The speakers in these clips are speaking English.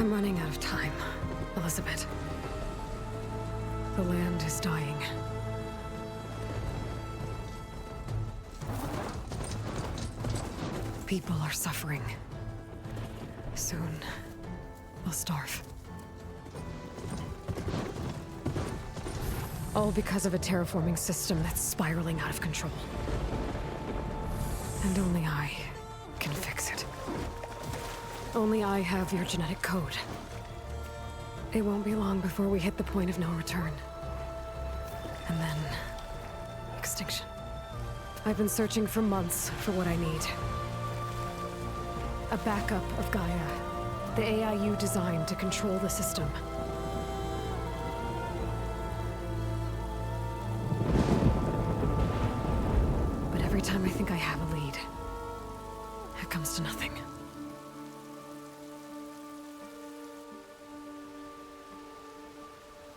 I'm running out of time, Elizabeth. The land is dying. People are suffering. Soon, they'll starve. All because of a terraforming system that's spiraling out of control. And only I can fix it. Only I have your genetic code. It won't be long before we hit the point of no return. And then... extinction. I've been searching for months for what I need. A backup of Gaia. The AI you designed to control the system. But every time I think I have a lead, it comes to nothing.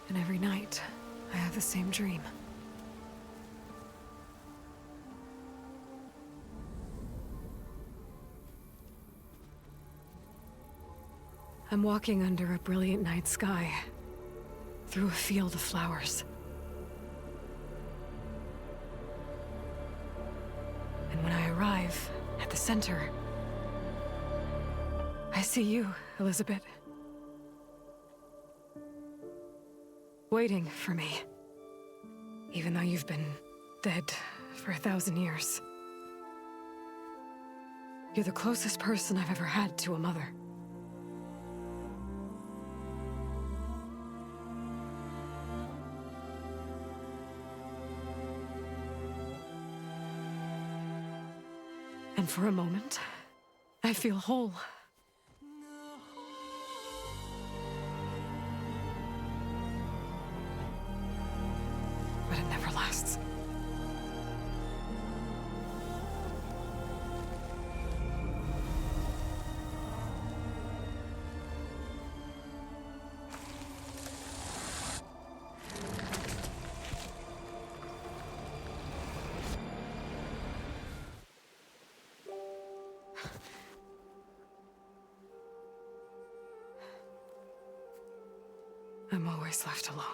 And every night, I have the same dream. I'm walking under a brilliant night sky, through a field of flowers. And when I arrive at the center, I see you, Elizabeth. Waiting for me. Even though you've been dead for 1,000 years. You're the closest person I've ever had to a mother. And for a moment, I feel whole. But it never lasts. I'm always left alone.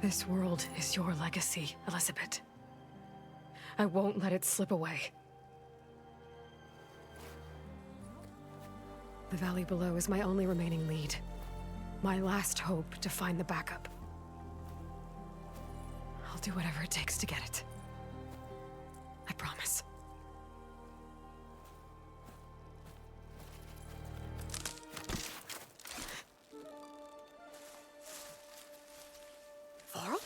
This world is your legacy, Elizabeth. I won't let it slip away. The valley below is my only remaining lead. My last hope to find the backup. I'll do whatever it takes to get it. I promise. Varl?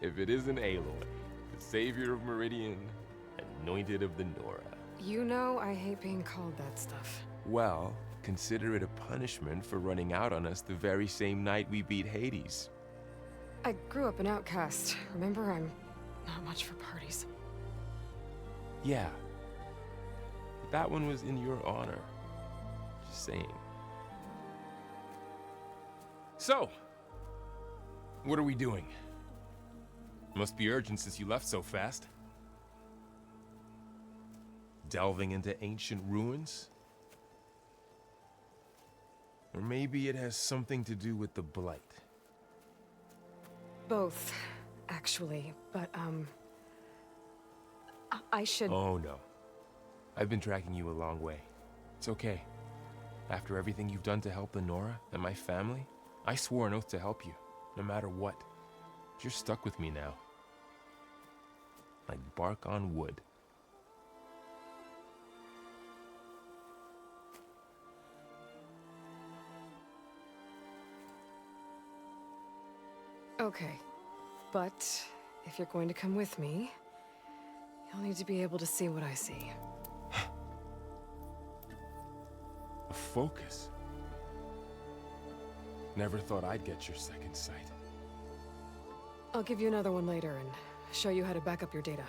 If it isn't Aloy, the savior of Meridian, anointed of the Nora. You know I hate being called that stuff. Well, consider it a punishment for running out on us the very same night we beat Hades. I grew up an outcast. Remember, I'm not much for parties. Yeah. But that one was in your honor. Just saying. So, what are we doing? Must be urgent since you left so fast. Delving into ancient ruins? Or maybe it has something to do with the Blight. Both, actually, but, I should... Oh, no. I've been tracking you a long way. It's okay. After everything you've done to help the Nora and my family, I swore an oath to help you, no matter what. You're stuck with me now. Like bark on wood. Okay, but if you're going to come with me, you'll need to be able to see what I see. A focus? Never thought I'd get your second sight. I'll give you another one later and show you how to back up your data.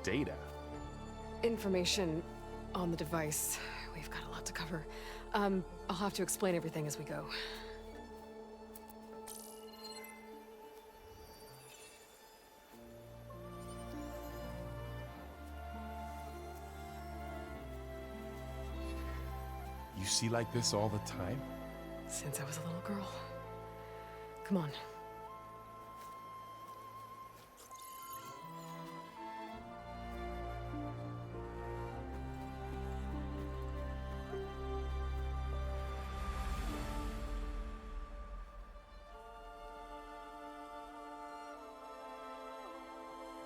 Data? Information on the device. We've got a lot to cover. I'll have to explain everything as we go. You see like this all the time? Since I was a little girl. Come on.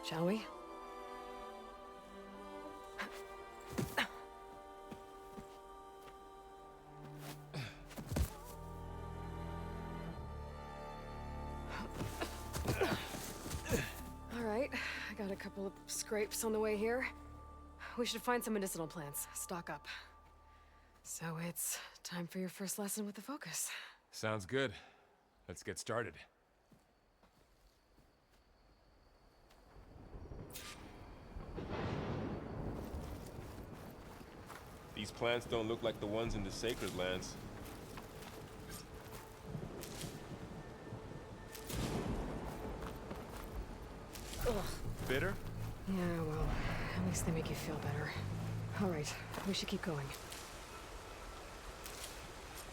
Shall we? All right, I got a couple of scrapes on the way here. We should find some medicinal plants, stock up. So it's time for your first lesson with the Focus. Sounds good. Let's get started. These plants don't look like the ones in the Sacred Lands. Ugh. Bitter? Yeah, well, at least they make you feel better. All right, we should keep going.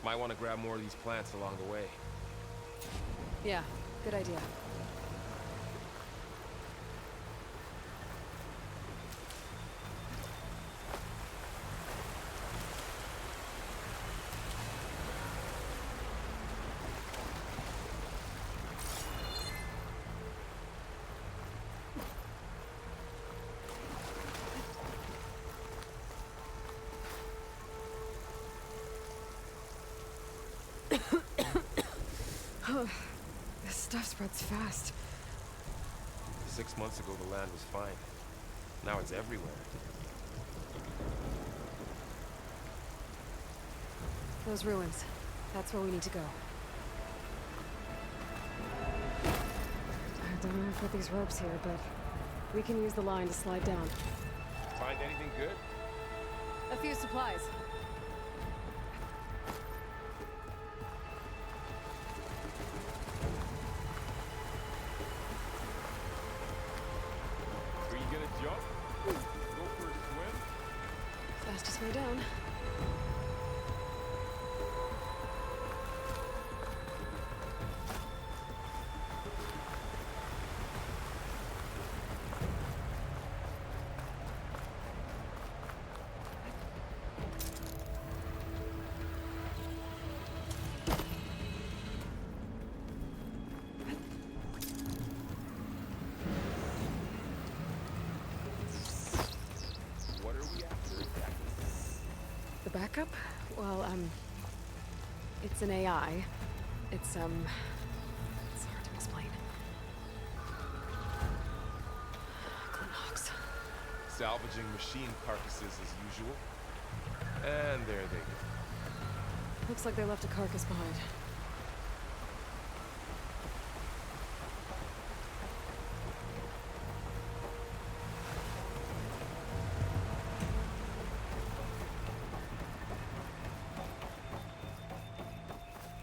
Might want to grab more of these plants along the way. Yeah, good idea. This stuff spreads fast. 6 months ago, the land was fine. Now it's everywhere. Those ruins. That's where we need to go. I don't know if with these ropes here, but we can use the line to slide down. Find anything good? A few supplies. Are you gonna jump? Go for a swim? Fastest way down. What are we after exactly? The backup? Well, it's an AI. It's hard to explain. Glenhawks. Salvaging machine carcasses as usual. And there they go. Looks like they left a carcass behind.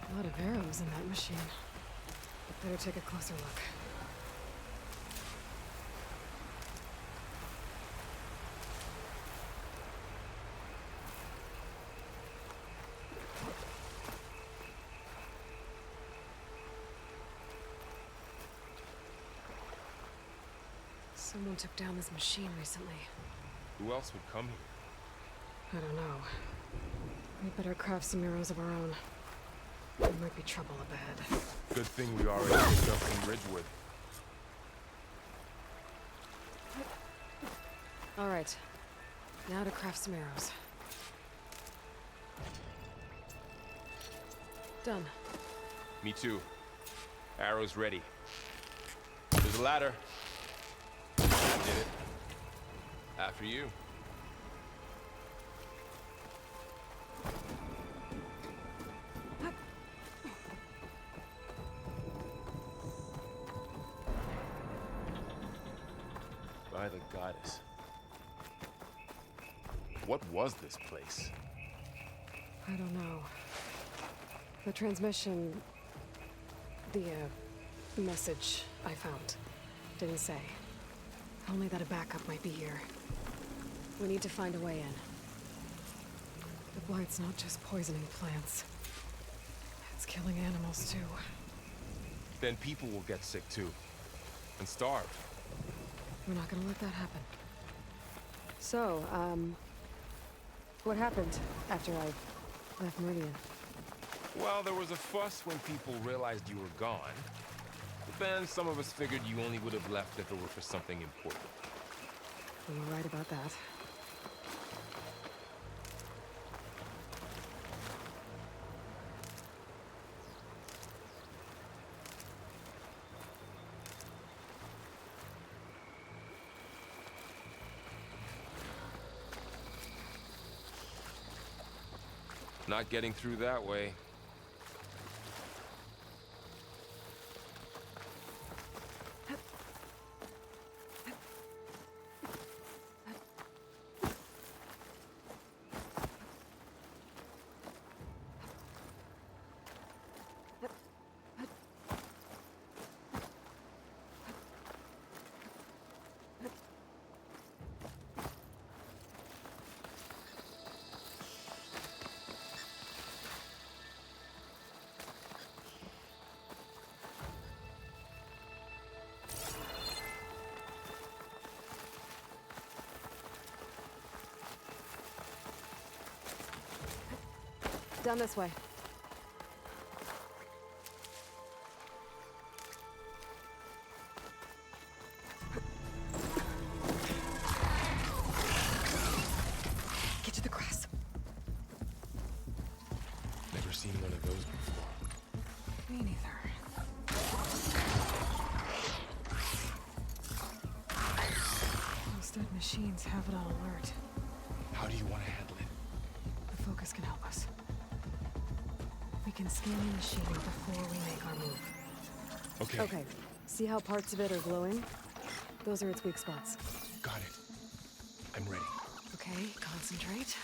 A lot of arrows in that machine. Better take a closer look. Someone took down this machine recently. Who else would come here? I don't know. We better craft some arrows of our own. There might be trouble up ahead. Good thing we already picked up some Ridgewood. All right. Now to craft some arrows. Done. Me too. Arrows ready. There's a ladder. I did it. After you. By the goddess. What was this place? I don't know. The transmission... The, message I found didn't say. Only that a backup might be here. We need to find a way in. The blight's not just poisoning plants. It's killing animals, too. Then people will get sick too. And starve. We're not gonna let that happen. So, what happened after I left Meridian? Well, there was a fuss when people realized you were gone. But then some of us figured you only would have left if it were for something important. You were right about that. Not getting through that way. Down this way. Get to the grass. Never seen one of those before. Me neither. Those dead machines have it on alert. How do you want to handle it? The focus can help us. We can scan the machine before we make our move. Okay. Okay. See how parts of it are glowing? Those are its weak spots. Got it. I'm ready. Okay, concentrate.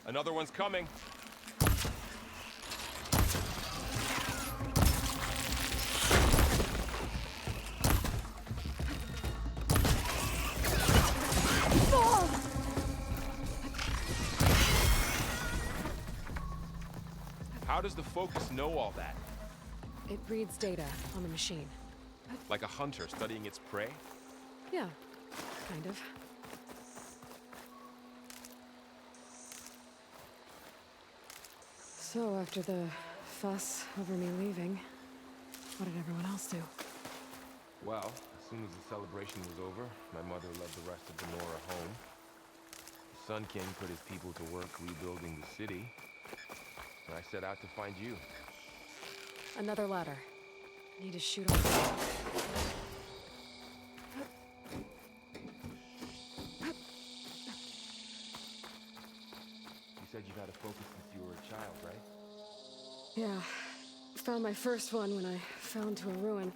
Another one's coming. How does the focus know all that? It reads data on the machine. Like a hunter studying its prey? Yeah, kind of. So, after the fuss over me leaving, what did everyone else do? Well, as soon as the celebration was over, my mother led the rest of the Nora home. The Sun King put his people to work rebuilding the city, and I set out to find you. Another ladder. Need to shoot off. You said you've had a focus since you were a child, right? Yeah. Found my first one when I fell into a ruin.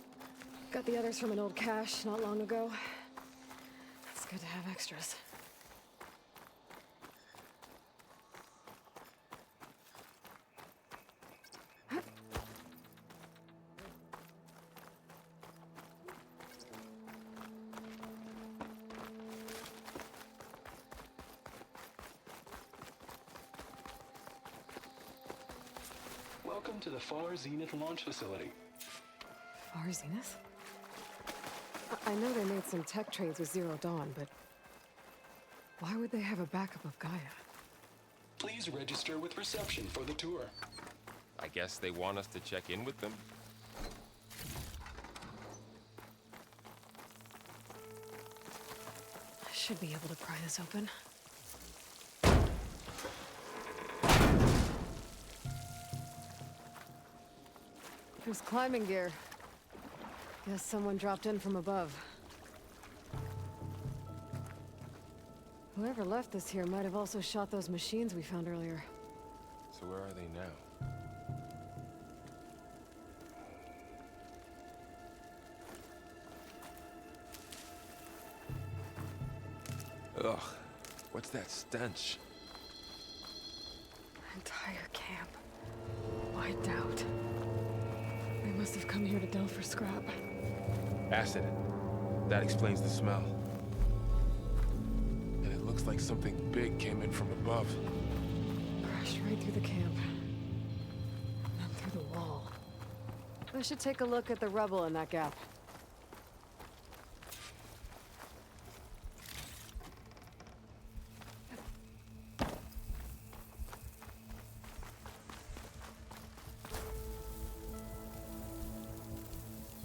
Got the others from an old cache not long ago. It's good to have extras. Welcome to the Far Zenith launch facility. Far Zenith? I know they made some tech trades with Zero Dawn, but why would they have a backup of Gaia? Please register with reception for the tour. I guess they want us to check in with them? I should be able to pry this open. There's climbing gear. Guess someone dropped in from above. Whoever left this here might have also shot those machines we found earlier. So where are they now? Ugh, what's that stench? Entire camp. Wiped out. They must have come here to delve for scrap. Acid. That explains the smell. And it looks like something big came in from above. Crashed right through the camp. And then through the wall. I should take a look at the rubble in that gap.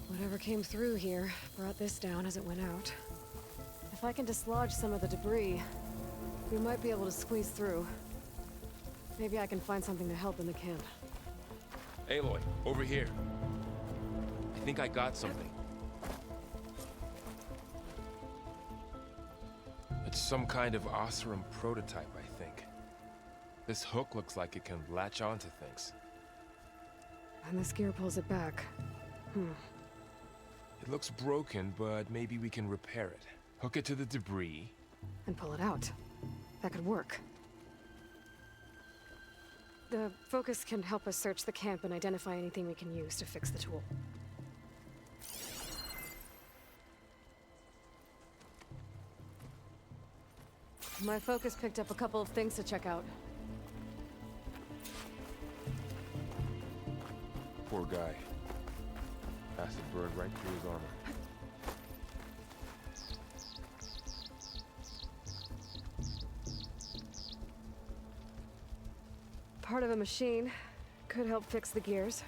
Whatever came through here brought this down as it went out. If I can dislodge some of the debris, we might be able to squeeze through. Maybe I can find something to help in the camp. Aloy, over here. I think I got something. It's some kind of Oseram prototype, I think. This hook looks like it can latch onto things. And this gear pulls it back. It looks broken, but maybe we can repair it. Hook it to the debris. And pull it out. That could work. The focus can help us search the camp and identify anything we can use to fix the tool. My focus picked up a couple of things to check out. Poor guy. Acid burned right through his armor. Part of a machine. Could help fix the gears.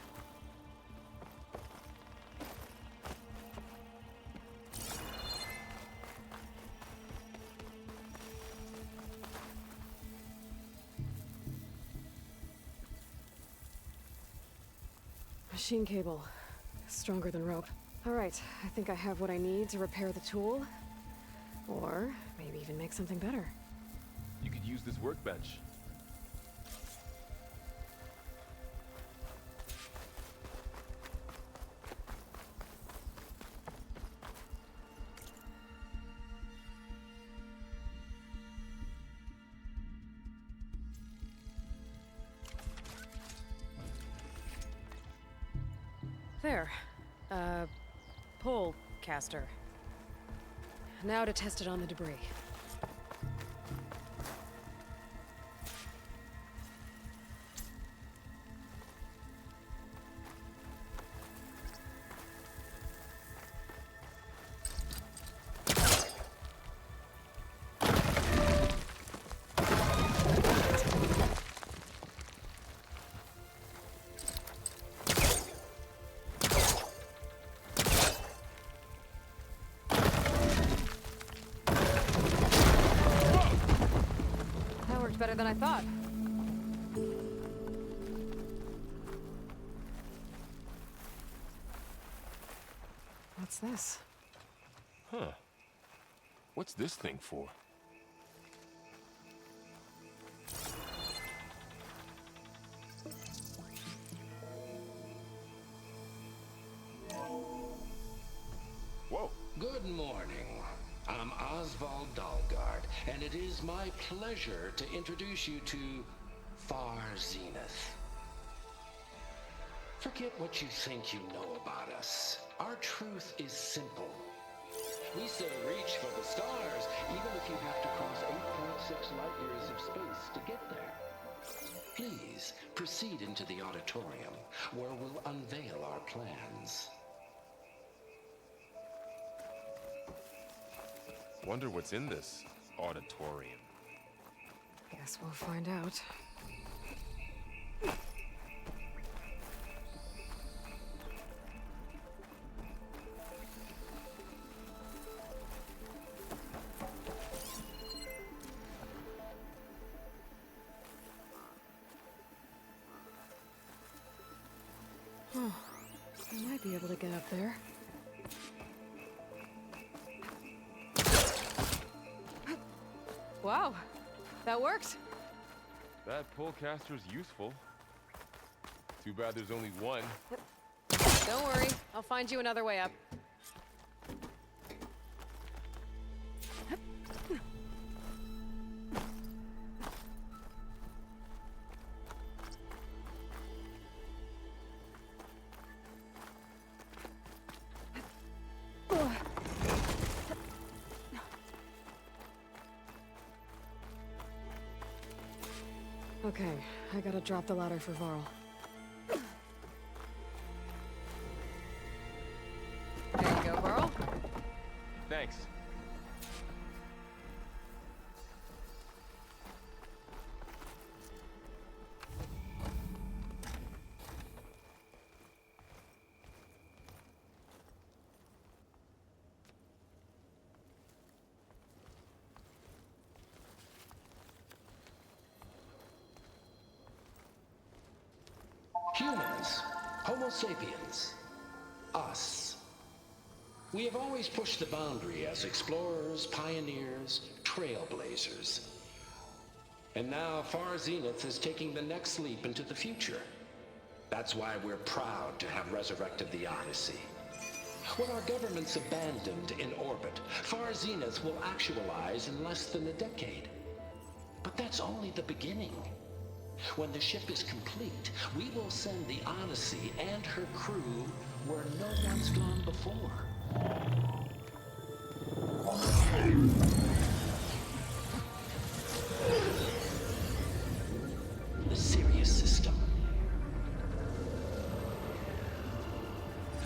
Machine cable. Stronger than rope. All right, I think I have what I need to repair the tool. Or maybe even make something better. You could use this workbench. There. Pole caster. Now to test it on the debris. Better than I thought. What's this? Huh. What's this thing for? Whoa. Good morning. I'm Oswald Dalgard, and it is my pleasure to introduce you to Far Zenith. Forget what you think you know about us. Our truth is simple. We say reach for the stars, even if you have to cross 8.6 light years of space to get there. Please, proceed into the auditorium, where we'll unveil our plans. Wonder what's in this auditorium. Guess we'll find out. Oh, I might be able to get up there. What? Wow, that worked. That pullcaster's useful. Too bad there's only one. Don't worry, I'll find you another way up. Okay, I gotta drop the ladder for Varl. There you go, Varl. Thanks. Humans, Homo sapiens, us. We have always pushed the boundary as explorers, pioneers, trailblazers. And now Far Zenith is taking the next leap into the future. That's why we're proud to have resurrected the Odyssey. What our governments abandoned in orbit, Far Zenith will actualize in less than a decade. But that's only the beginning. When the ship is complete, we will send the Odyssey and her crew where no one's gone before. The Sirius system.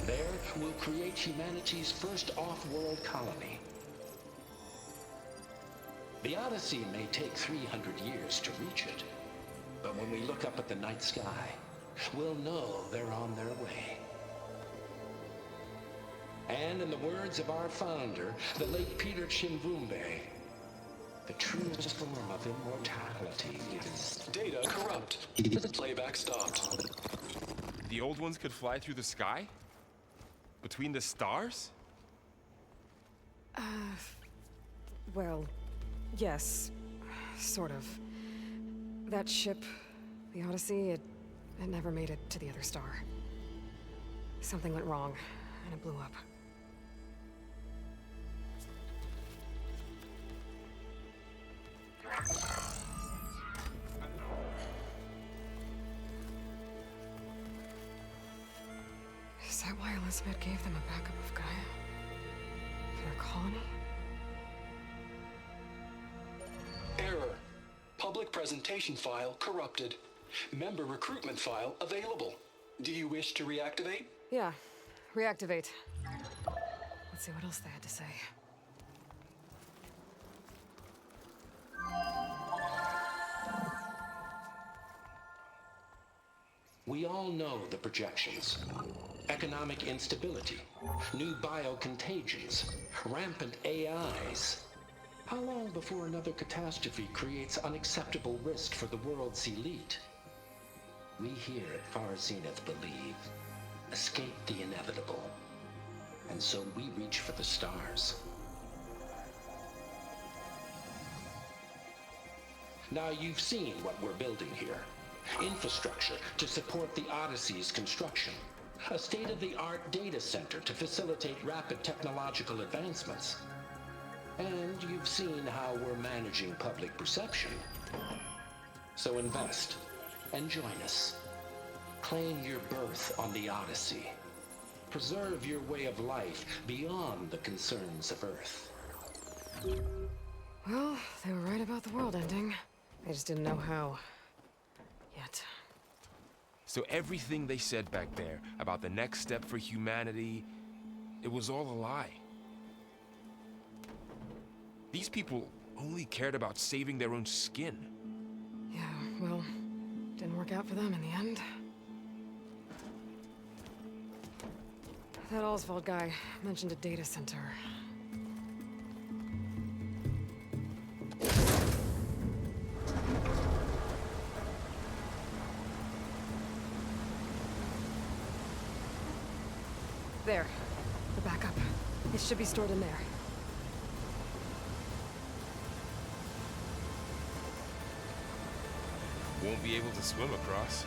There, we'll create humanity's first off-world colony. The Odyssey may take 300 years to reach it. But when we look up at the night sky, we'll know they're on their way. And in the words of our founder, the late Peter Chimvumbe, the truest form of immortality is... Data corrupt. Playback stopped. The old ones could fly through the sky? Between the stars? Well, yes, sort of. That ship, the Odyssey, it never made it to the other star. Something went wrong, and it blew up. Is that why Elizabeth gave them a backup of Gaia? For their colony? Error. Public presentation file corrupted. Member recruitment file available. Do you wish to reactivate? Yeah, reactivate. Let's see what else they had to say. We all know the projections. Economic instability, new biocontagions, rampant AIs. How long before another catastrophe creates unacceptable risk for the world's elite? We here at Far Zenith believe, escape the inevitable. And so we reach for the stars. Now you've seen what we're building here. Infrastructure to support the Odyssey's construction. A state-of-the-art data center to facilitate rapid technological advancements. And you've seen how we're managing public perception. So invest and join us. Claim your berth on the Odyssey. Preserve your way of life beyond the concerns of Earth. Well, they were right about the world ending. They just didn't know how. Yet. So everything they said back there about the next step for humanity, it was all a lie. These people only cared about saving their own skin. Yeah, well, didn't work out for them in the end. That Oswald guy mentioned a data center. There. The backup. It should be stored in there. won't be able to swim across.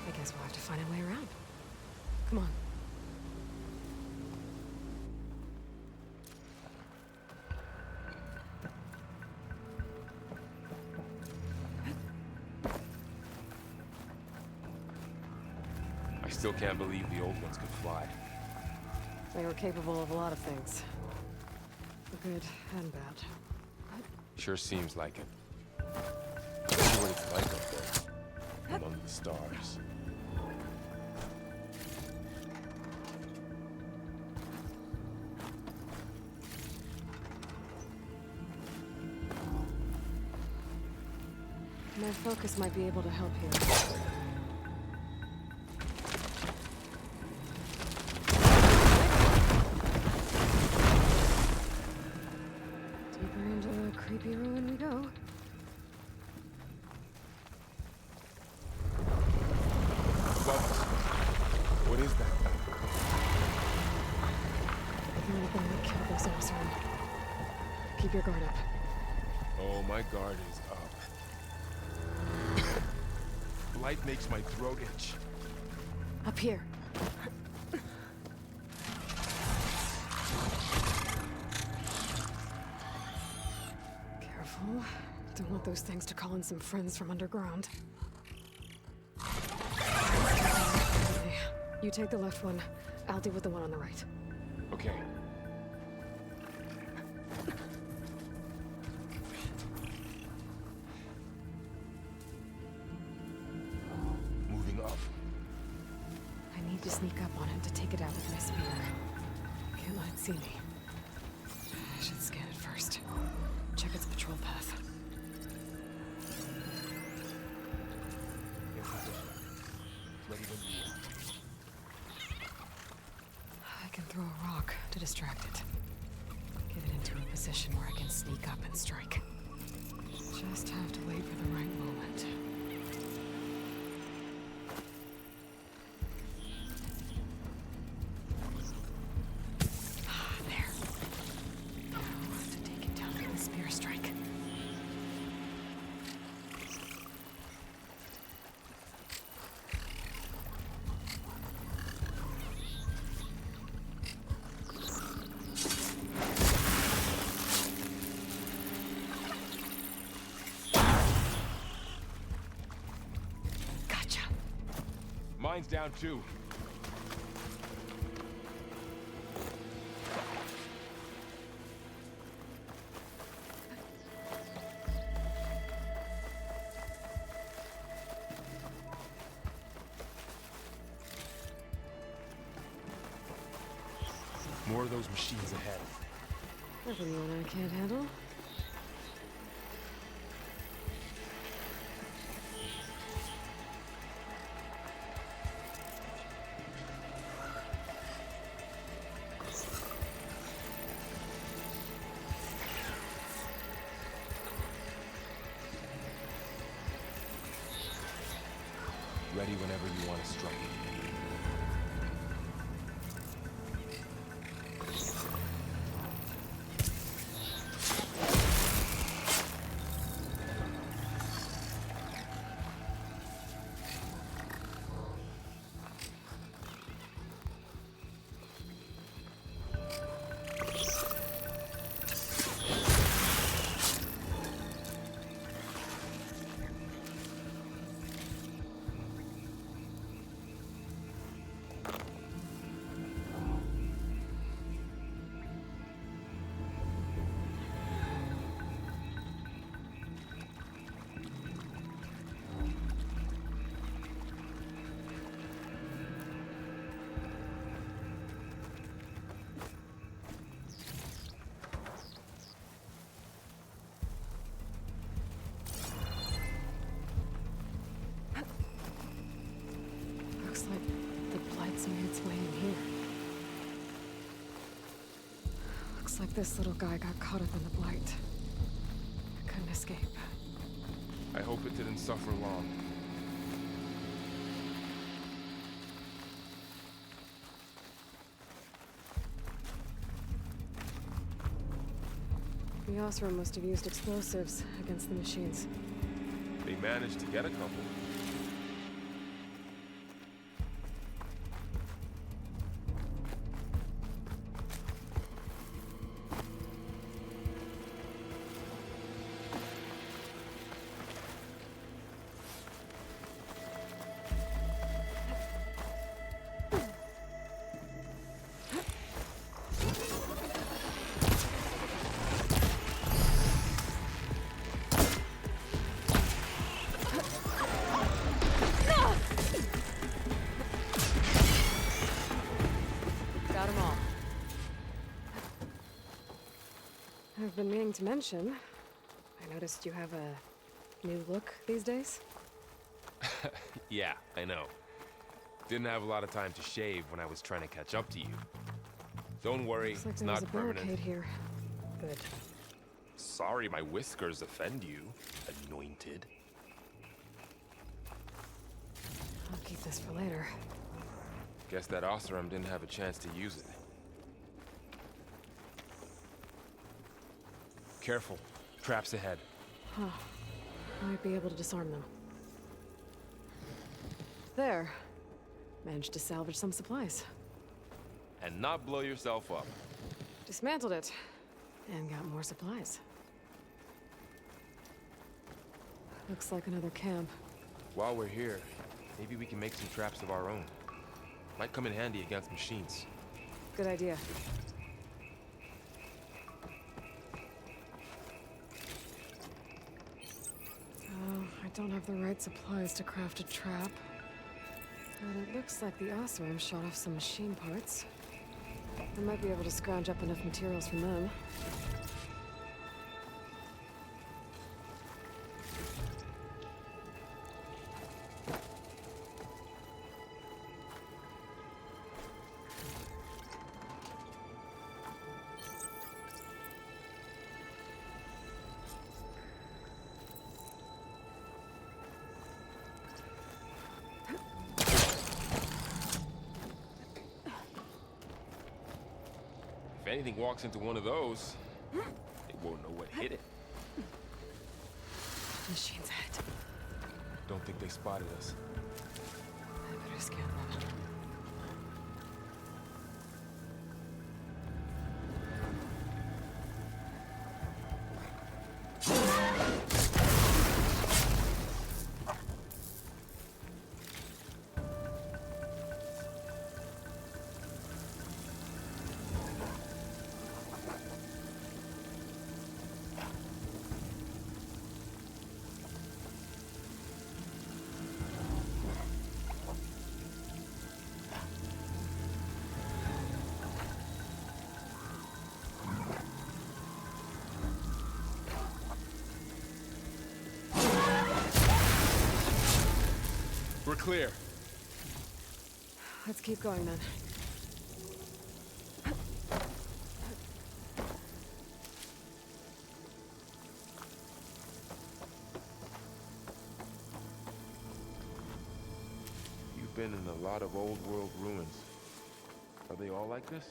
I guess we'll have to find a way around. Come on. I still can't believe the old ones could fly. They were capable of a lot of things. Good and bad. Sure seems like it. I wonder what it's like up there, among the stars. My focus might be able to help here. Deeper into the creepy ruin we go. Bubbles. What is that? It might have been what killed those Oseram. Keep your guard up. Oh, my guard is up. Light makes my throat itch. Up here. Careful. Don't want those things to call in some friends from underground. Okay. You take the left one. I'll deal with the one on the right. Okay. Moving up. I need to sneak up on it to take it out with my spear. Can't let it see me. I should scan it first. Check its patrol path. In position. Ready when you are. I can throw a rock to distract it. Get it into a position where I can sneak up and strike. Just have to wait for the right moment. There. Now to take it down with a spear strike. Gotcha. Mine's down too. More of those machines ahead. Nothing one I can't handle. Ready whenever you want to strike. Looks like the blight's made its way in here. Looks like this little guy got caught up in the blight. Couldn't escape. I hope it didn't suffer long. The Oseram must have used explosives against the machines. They managed to get a couple. Got them all. I've been meaning to mention, I noticed you have a new look these days. Yeah, I know. Didn't have a lot of time to shave when I was trying to catch up to you. Don't worry, Looks like it's there was not a permanent. barricade here. Good. Sorry my whiskers offend you, anointed. I'll keep this for later. Guess that Oseram didn't have a chance to use it. Careful. Traps ahead. Huh. Might be able to disarm them. There. Managed to salvage some supplies. And not blow yourself up. Dismantled it. And got more supplies. Looks like another camp. While we're here, maybe we can make some traps of our own. Might come in handy against machines. Good idea. Oh, I don't have the right supplies to craft a trap. But it looks like the Oseram shot off some machine parts. I might be able to scrounge up enough materials from them. If anything walks into one of those, it won't know what hit it. Machines ahead. Don't think they spotted us. I better scan them. We're clear. Let's keep going then. You've been in a lot of old world ruins. Are they all like this?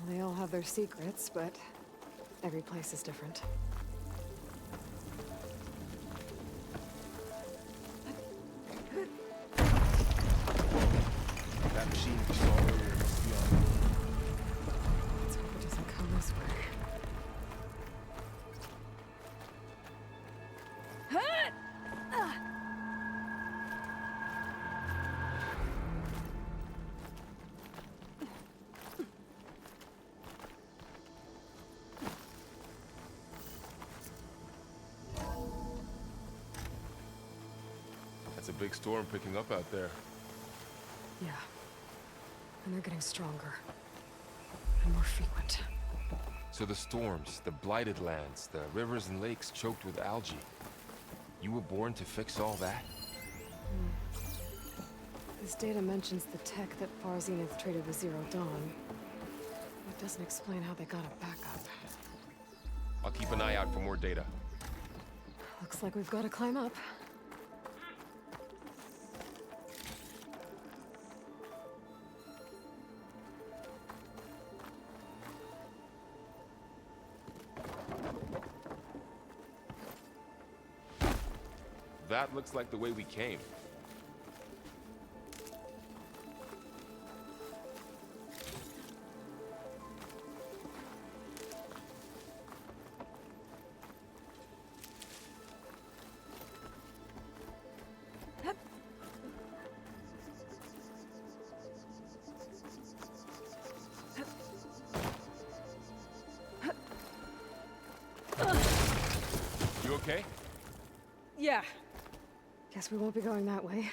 They all have their secrets, but every place is different. That machine we saw earlier must be on. Let's hope it doesn't come this way. That's a big storm picking up out there. Yeah. And they're getting stronger. And more frequent. So the storms, the blighted lands, the rivers and lakes choked with algae. You were born to fix all that? This data mentions the tech that Far Zenith traded with Zero Dawn. It doesn't explain how they got it back up. I'll keep an eye out for more data. Looks like we've got to climb up. That looks like the way we came. You okay? Yeah. Guess we won't be going that way.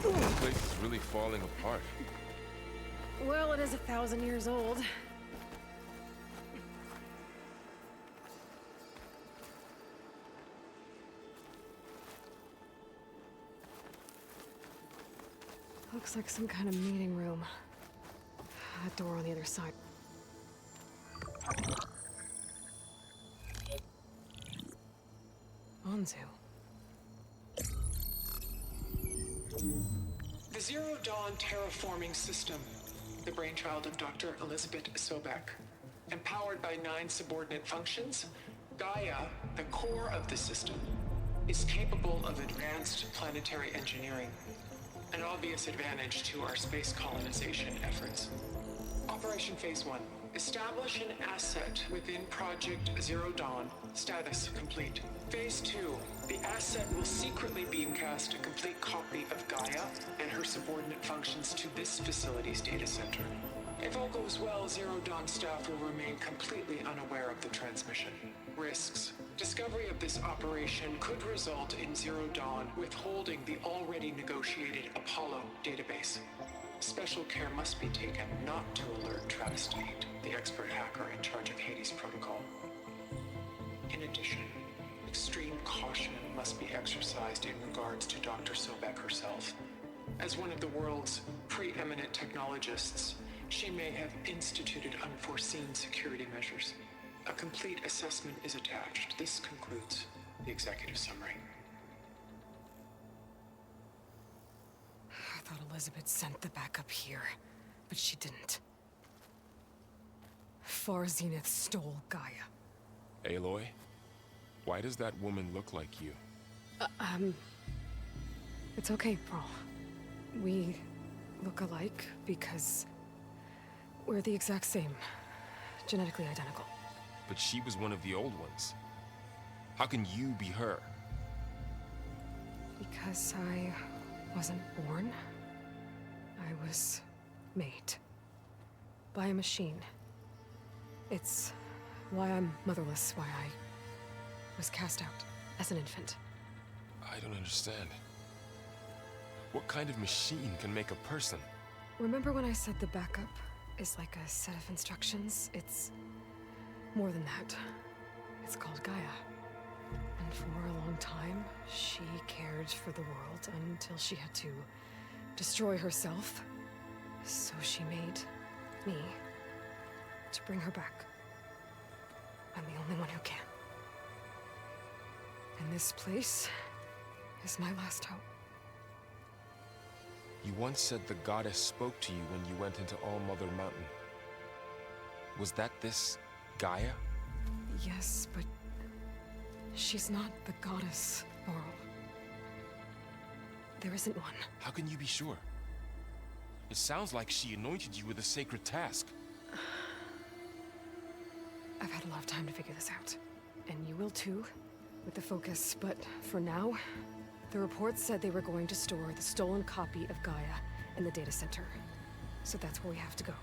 This place is really falling apart. Well, it is 1,000 years old. Looks like some kind of meeting room. That door on the other side. Anzu. The Zero Dawn terraforming system, the brainchild of Dr. Elizabeth Sobek. Empowered by 9 subordinate functions, Gaia, the core of the system, is capable of advanced planetary engineering, an obvious advantage to our space colonization efforts. Operation Phase 1. Establish an asset within Project Zero Dawn. Status complete. Phase 2. The asset will secretly beamcast a complete copy of Gaia and her subordinate functions to this facility's data center. If all goes well, Zero Dawn staff will remain completely unaware of the transmission. Risks. Discovery of this operation could result in Zero Dawn withholding the already negotiated Apollo database. Special care must be taken not to alert Travis Tate, the expert hacker in charge of Hades Protocol. In addition, extreme caution must be exercised in regards to Dr. Sobek herself. As one of the world's preeminent technologists, she may have instituted unforeseen security measures. A complete assessment is attached. This concludes the executive summary. I thought Elizabeth sent the backup here, but she didn't. Far Zenith stole Gaia. Aloy? Why does that woman look like you? It's okay, Pearl. We look alike because we're the exact same. Genetically identical. But she was one of the old ones. How can you be her? Because I wasn't born. I was made. By a machine. It's why I'm motherless, why I was cast out as an infant. I don't understand. What kind of machine can make a person? Remember when I said the backup is like a set of instructions? It's more than that. It's called Gaia. And for a long time, she cared for the world until she had to destroy herself. So she made me to bring her back. I'm the only one who can. And this place is my last hope. You once said the goddess spoke to you when you went into All Mother Mountain. Was that this Gaia? Yes, but she's not the goddess, Laurel. There isn't one. How can you be sure? It sounds like she anointed you with a sacred task. I've had a lot of time to figure this out. And you will too, with the focus. But for now, the reports said they were going to store the stolen copy of Gaia in the data center. So that's where we have to go.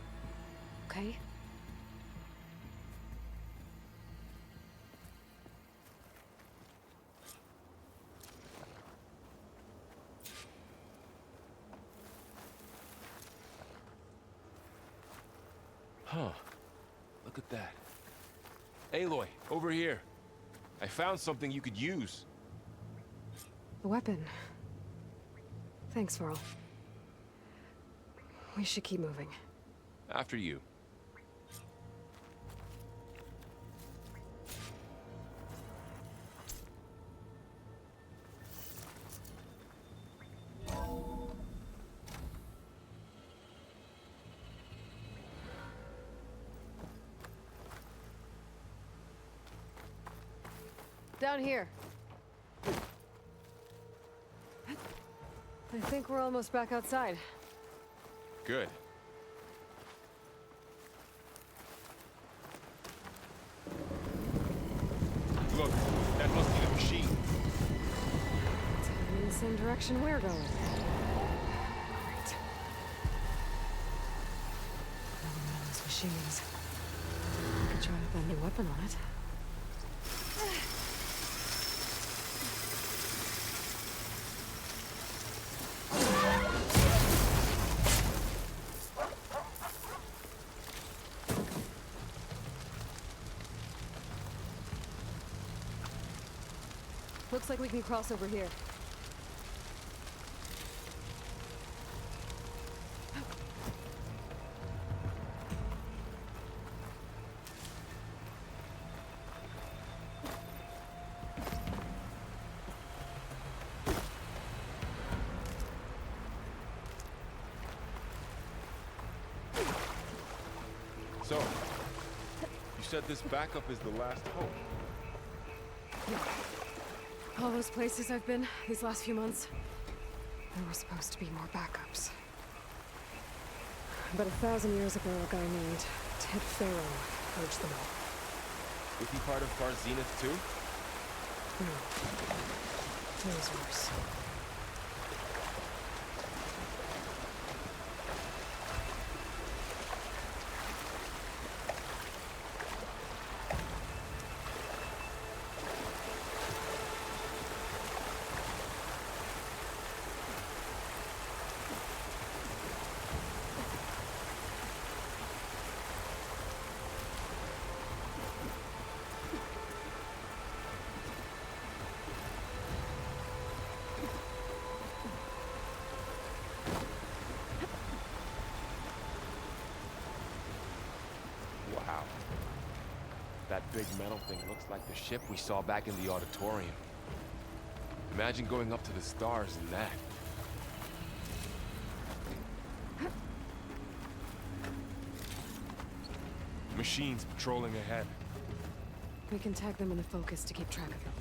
Okay? Huh. Look at that. Aloy, over here. I found something you could use. A weapon. Thanks, Varl. We should keep moving. After you. Down here. I think we're almost back outside. Good. Look, that must be the machine. It's heading in the same direction we're going. Great. Another one of those machines. I could try to find a weapon on it. Looks like we can cross over here. So, you said this backup is the last hope. All those places I've been these last few months, there were supposed to be more backups. But 1,000 years ago, a guy named Ted Pharaoh purged them all. Was he part of Far Zenith too? No. It was worse. Wow. That big metal thing looks like the ship we saw back in the auditorium. Imagine going up to the stars in that. Machines patrolling ahead. We can tag them in the focus to keep track of them.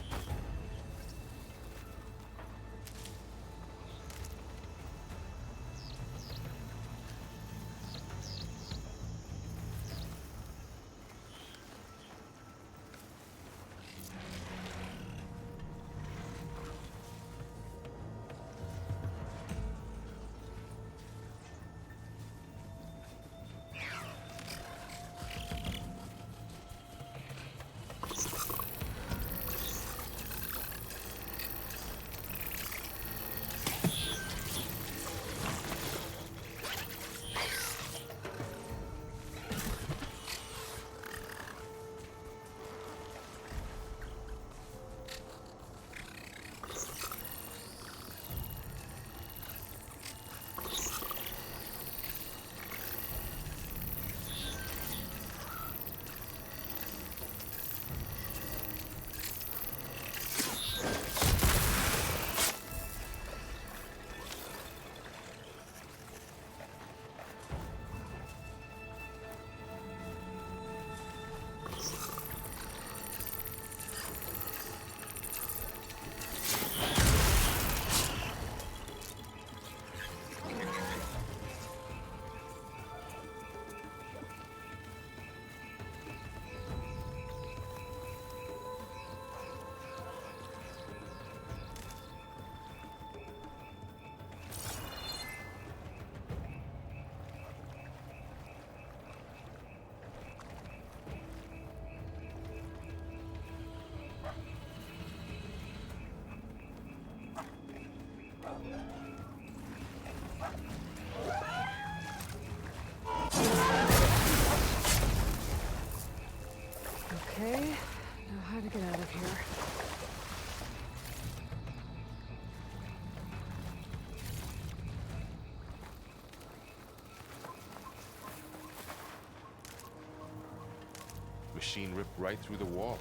machine ripped right through the wall.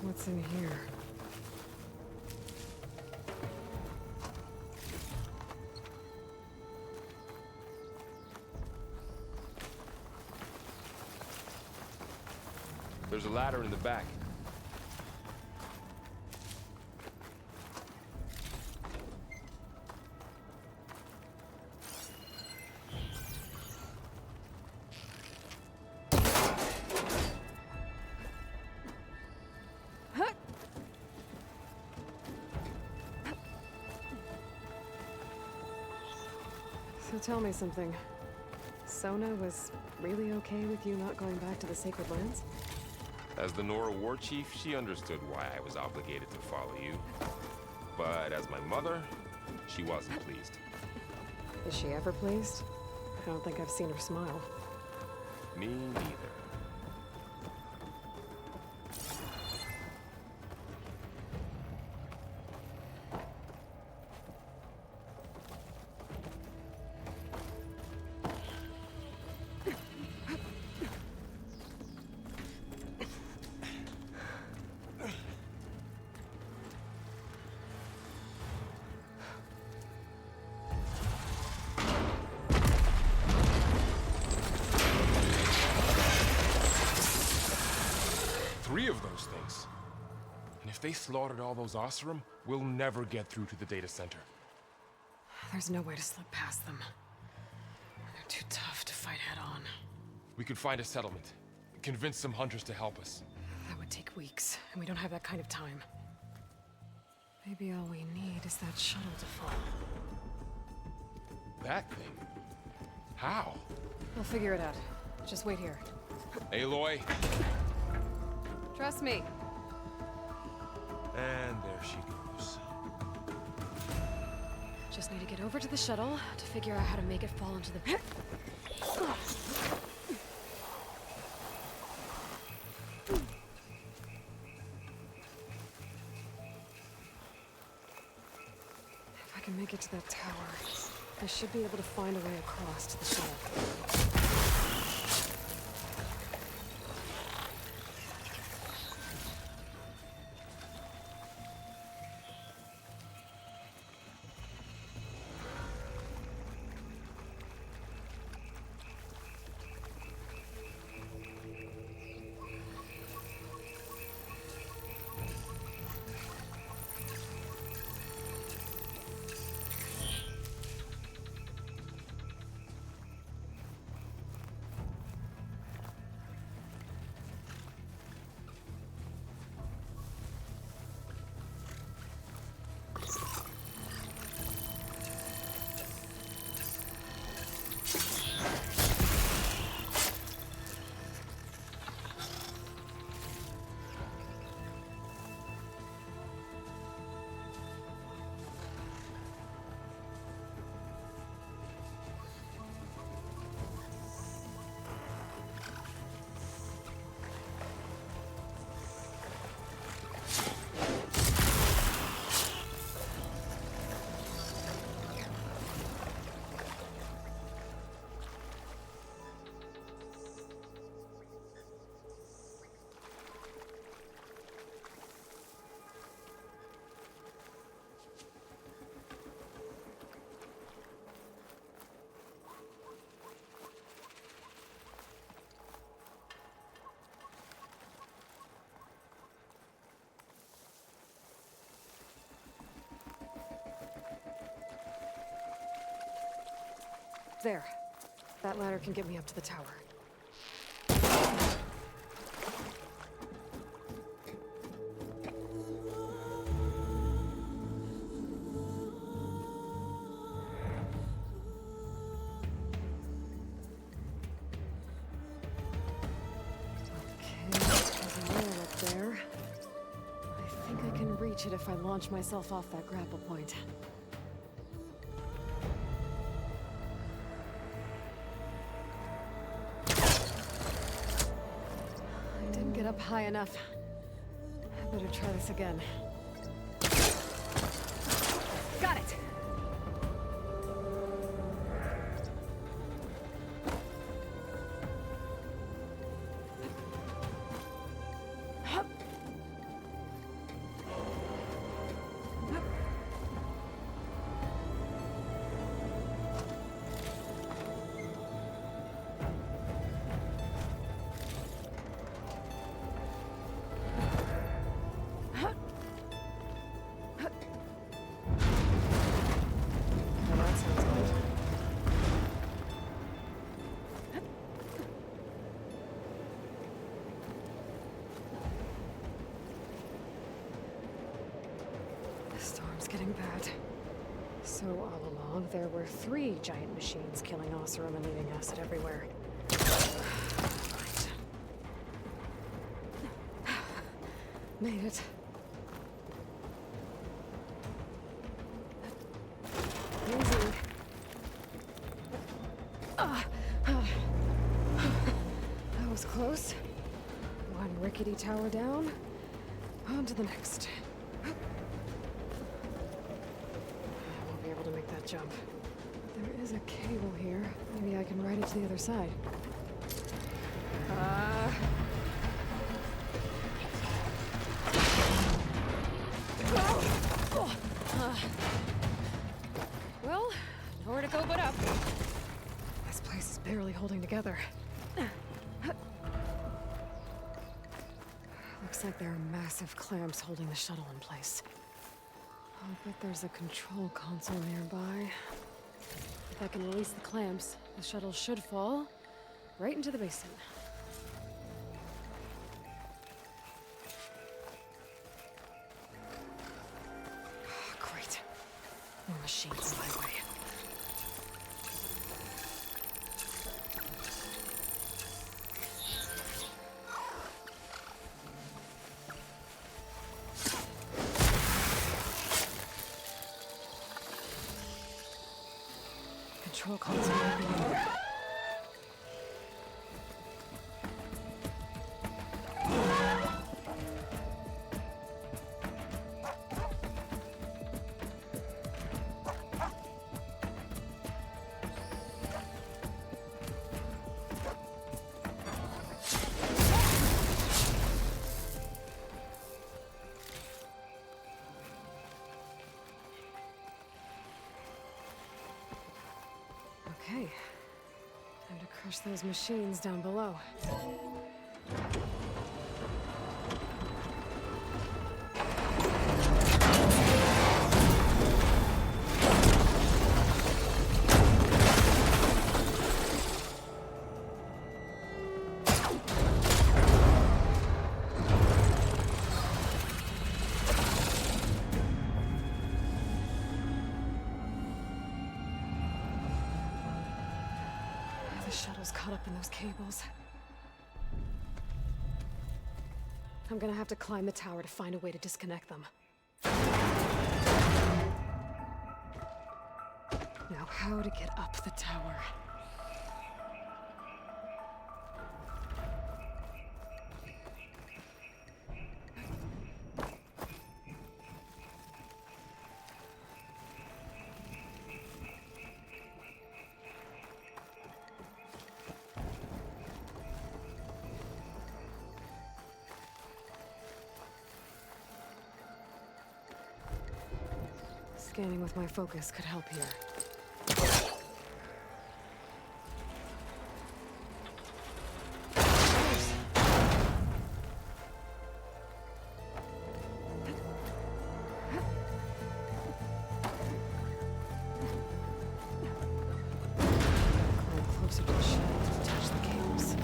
What's in here? There's a ladder in the back. So tell me something. Sona was really okay with you not going back to the Sacred Lands? As the Nora war chief, she understood why I was obligated to follow you. But as my mother, she wasn't pleased. Is she ever pleased? I don't think I've seen her smile. Me neither. Three of those things. And if they slaughtered all those Oseram, we'll never get through to the data center. There's no way to slip past them. They're too tough to fight head-on. We could find a settlement. Convince some hunters to help us. That would take weeks, and we don't have that kind of time. Maybe all we need is that shuttle to fall. That thing? How? We'll figure it out. Just wait here. Aloy. Trust me. And there she goes. Just need to get over to the shuttle to figure out how to make it fall into the pit. If I can make it to that tower, I should be able to find a way across to the shuttle. There. That ladder can get me up to the tower. Okay, there's a rail up there. I think I can reach it if I launch myself off that grapple point. high enough. I better try this again. Got it! Storm's getting bad. So all along, there were 3 giant machines killing Oseram and leaving acid everywhere. Right. Made it. Easy. That was close. One rickety tower down. On to the next. To make that jump. There is a cable here. Maybe I can ride it to the other side. Well, nowhere to go but up. This place is barely holding together. Looks like there are massive clamps holding the shuttle in place. I'll bet there's a control console nearby. If I can release the clamps, the shuttle should fall right into the basin. Great. More machines in my way. Control console right there. Okay. Time to crush those machines down below. The shuttle's caught up in those cables. I'm gonna have to climb the tower to find a way to disconnect them. Now, how to get up the tower? Scanning with my focus could help here. Climb closer to the shuttle to attach the cables.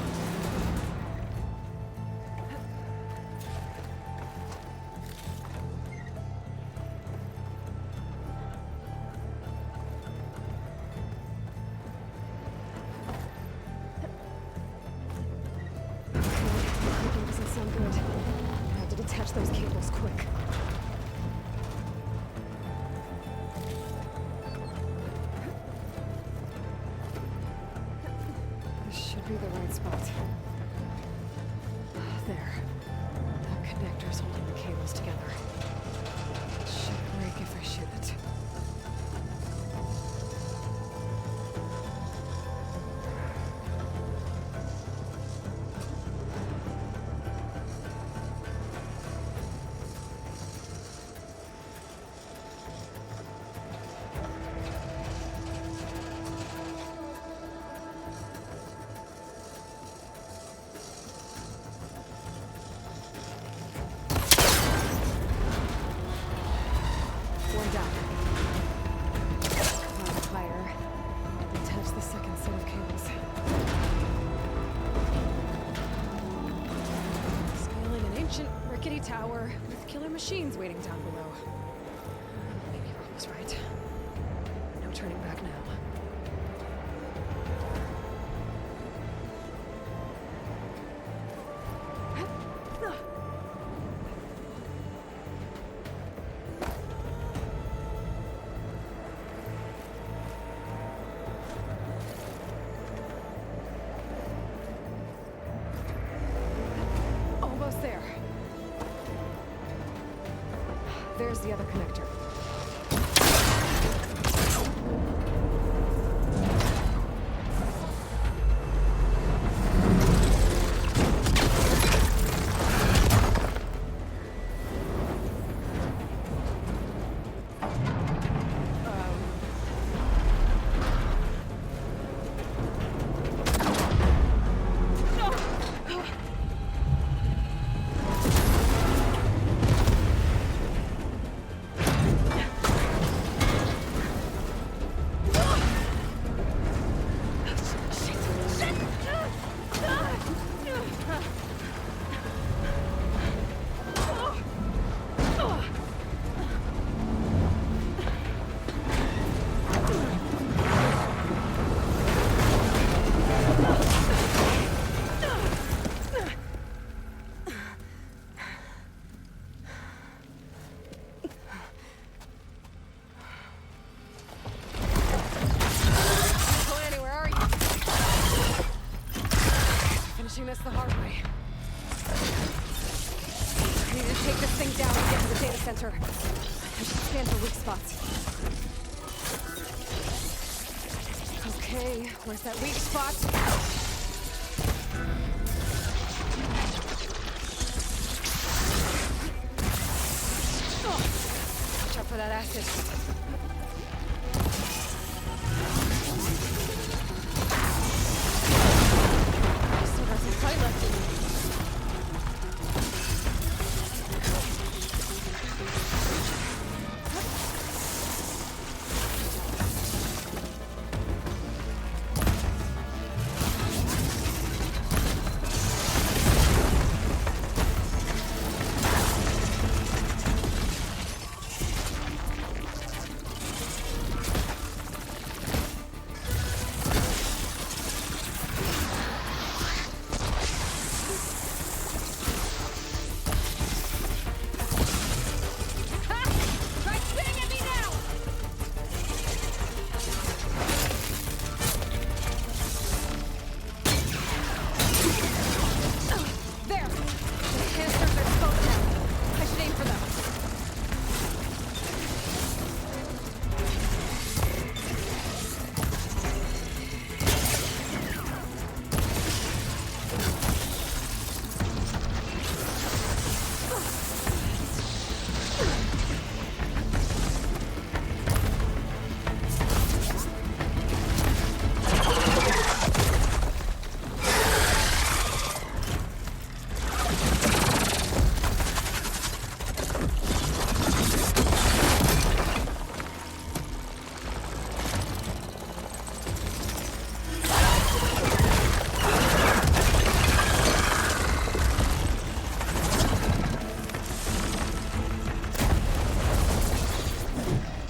Sound good. I have to detach those cables quick. This should be the right spot. There. connectors holding the cables together. It should break if I shoot it. One down. Climb higher. Attach the second set of cables. Scaling an ancient, rickety tower with killer machines waiting down below. Maybe Rob was right. No turning back now. Almost there. There's the other connector. Finishing this the hard way. I need to take this thing down and get to the data center. I should scan for weak spots. Okay, where's that weak spot? Oh, watch out for that acid. Still got some fight left in me.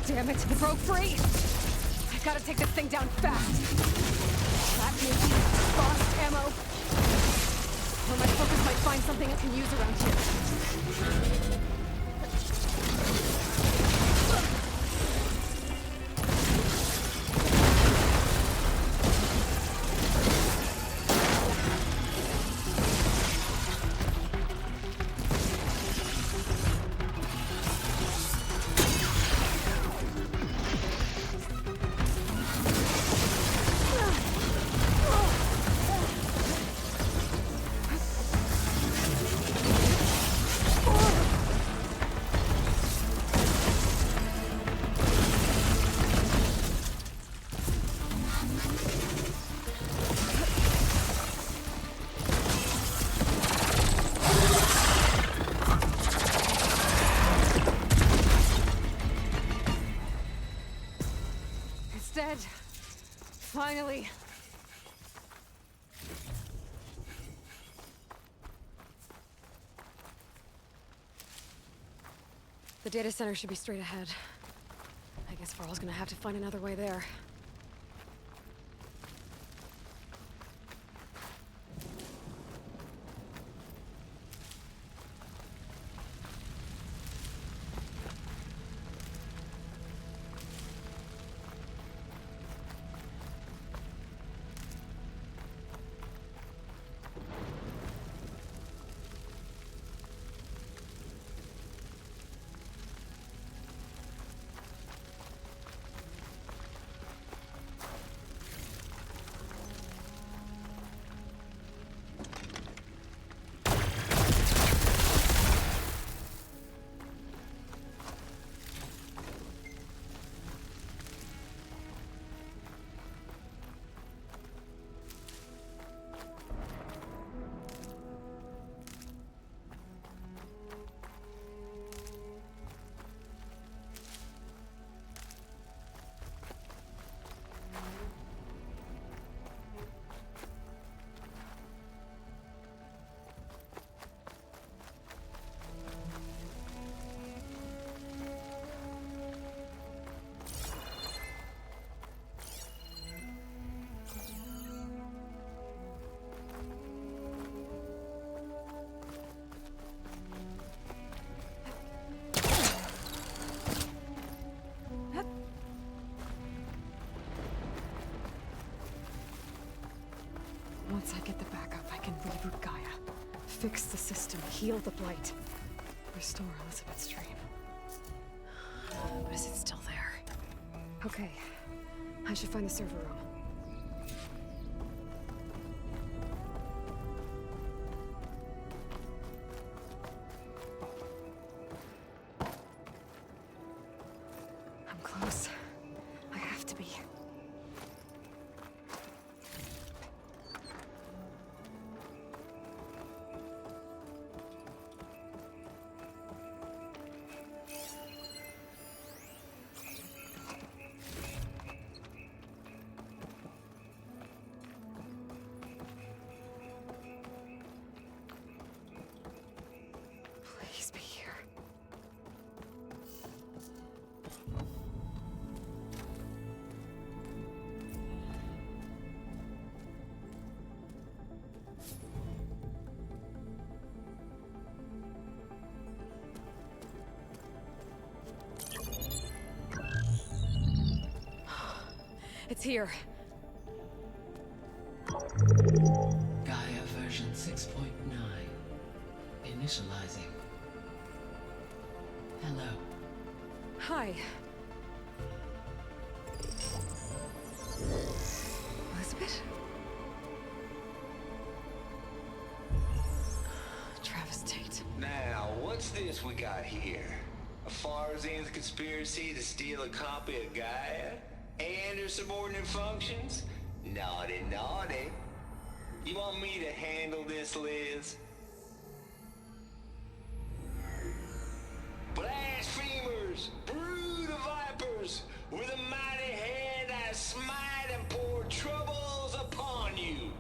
Damn it, it broke free! I've gotta take this thing down fast. That may be boss ammo. Or my focus might find something I can use around here. Finally! The data center should be straight ahead. I guess Varl's gonna have to find another way there. Once I get the backup, I can reboot Gaia. Fix the system, heal the Blight. Restore Elizabeth's dream. But is it still there? Okay. I should find the server room. I'm close. I have to be. Please be here. It's here. Gaia version 6.9. Initializing. Hello. Hi. Elizabeth? Travis Tate. Now, what's this we got here? A Farzan's conspiracy to steal a copy of Gaia? And her subordinate functions? Naughty, naughty. You want me to handle this, Liz? Blasphemers! Brood of vipers! With a mighty hand I smite and pour troubles upon you!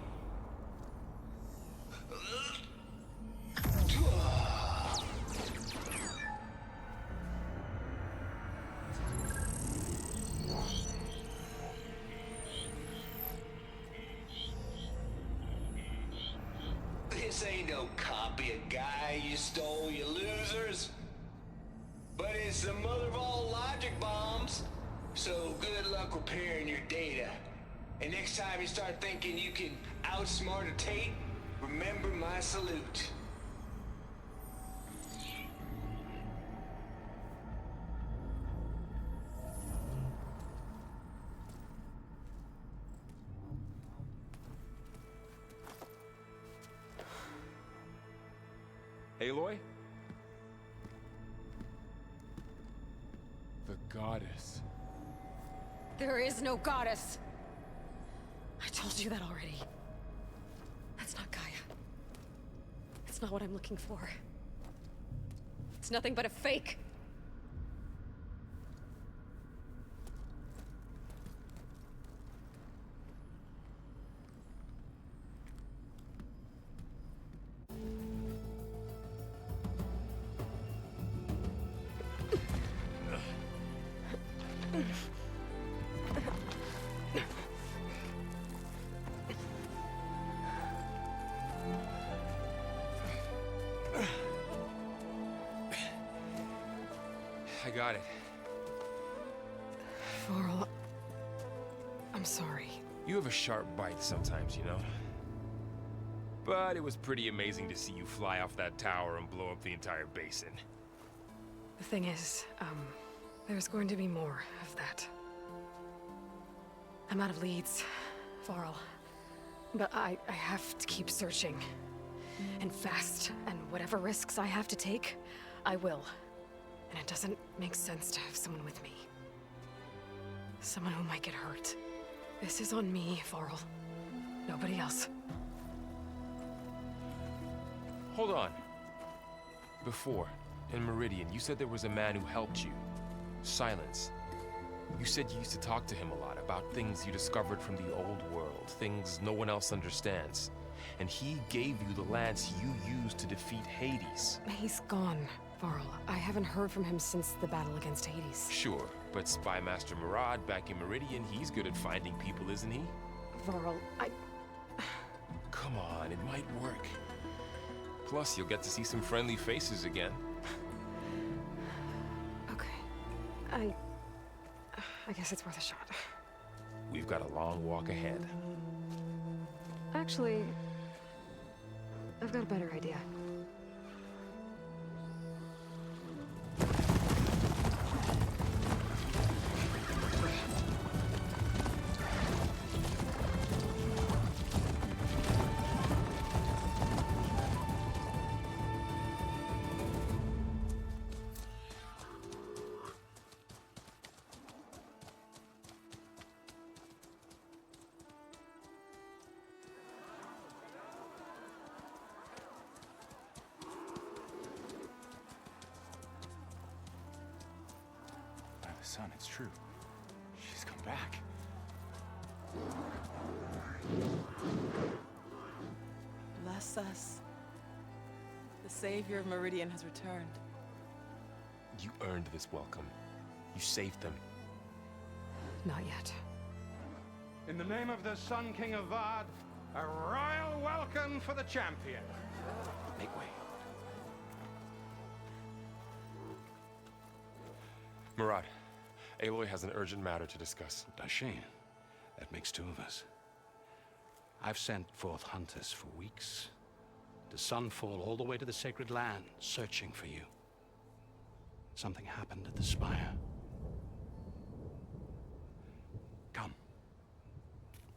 This ain't no copy of Gaia you stole, you losers. But it's the mother of all logic bombs. So good luck repairing your data. And next time you start thinking you can outsmart a Tate, remember my salute. Aloy? The goddess. There is no goddess. I told you that already. That's not Gaia. It's not what I'm looking for. It's nothing but a fake. I got it. Varl, I'm sorry. You have a sharp bite sometimes, you know? But it was pretty amazing to see you fly off that tower and blow up the entire basin. The thing is, there's going to be more of that. I'm out of leads, Varl. But I have to keep searching. And fast. And whatever risks I have to take, I will. And it doesn't make sense to have someone with me. Someone who might get hurt. This is on me, Varl. Nobody else. Hold on. Before, in Meridian, you said there was a man who helped you. Silence. You said you used to talk to him a lot about things you discovered from the old world, things no one else understands. And he gave you the lance you used to defeat Hades. He's gone, Varl. I haven't heard from him since the battle against Hades. Sure, but Spy Master Murad back in Meridian, he's good at finding people, isn't he? Varl, Come on, it might work. Plus, you'll get to see some friendly faces again. Okay. I guess it's worth a shot. We've got a long walk ahead. Actually, I've got a better idea. Son, it's true. She's come back. Bless us. The savior of Meridian has returned. You earned this welcome. You saved them. Not yet. In the name of the Sun King of Vard, a royal welcome for the champion. Make way. Murad, Aloy has an urgent matter to discuss. Does she? That makes two of us. I've sent forth hunters for weeks. To Sunfall all the way to the Sacred Land, searching for you. Something happened at the Spire. Come.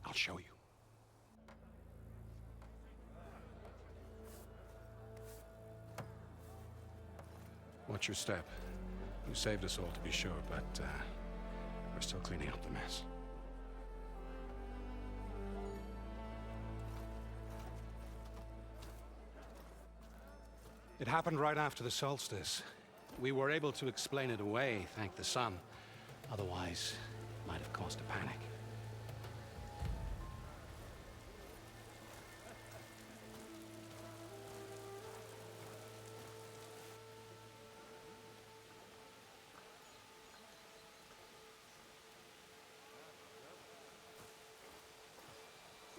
I'll show you. Watch your step. You saved us all, to be sure, but we're still cleaning up the mess. It happened right after the solstice. We were able to explain it away, thank the sun. Otherwise, it might have caused a panic.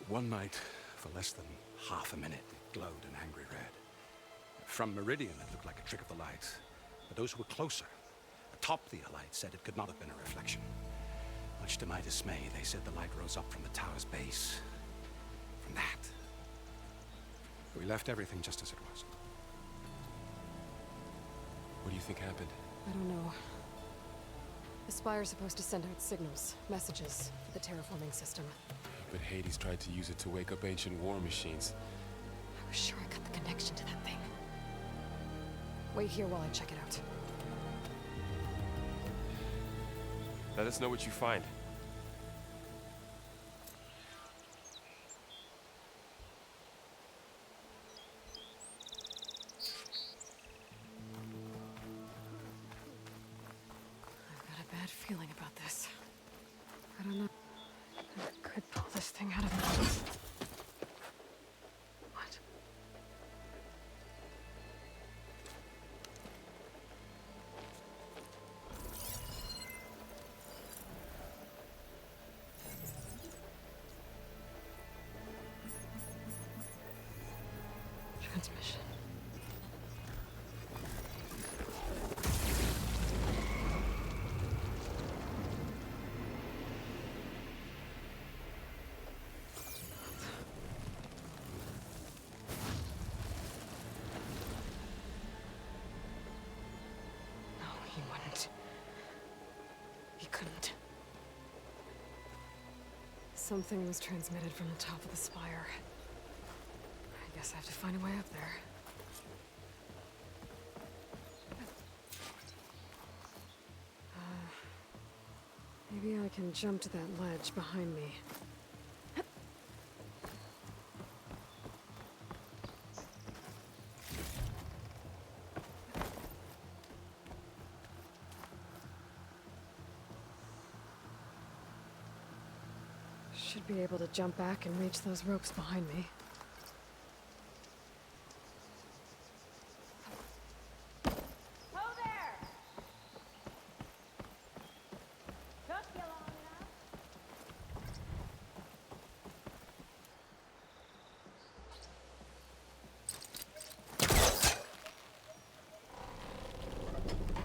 One night, for less than half a minute, it glowed an angry red. From Meridian, it looked like a trick of the light. But those who were closer, atop the light, said it could not have been a reflection. Much to my dismay, they said the light rose up from the tower's base. From that. We left everything just as it was. What do you think happened? I don't know. The Spire's supposed to send out signals, messages, for the terraforming system. But Hades tried to use it to wake up ancient war machines. I was sure I got the connection to that thing. Wait here while I check it out. Let us know what you find. I've got a bad feeling about this. I don't know. I could pull this thing out of the... What? Something was transmitted from the top of the spire. I guess I have to find a way up there. Maybe I can jump to that ledge behind me. Should be able to jump back and reach those ropes behind me.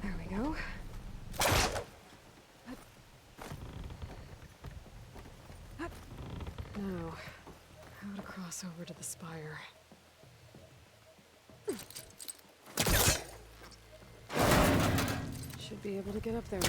There we go. Now, how to cross over to the spire. Should be able to get up there.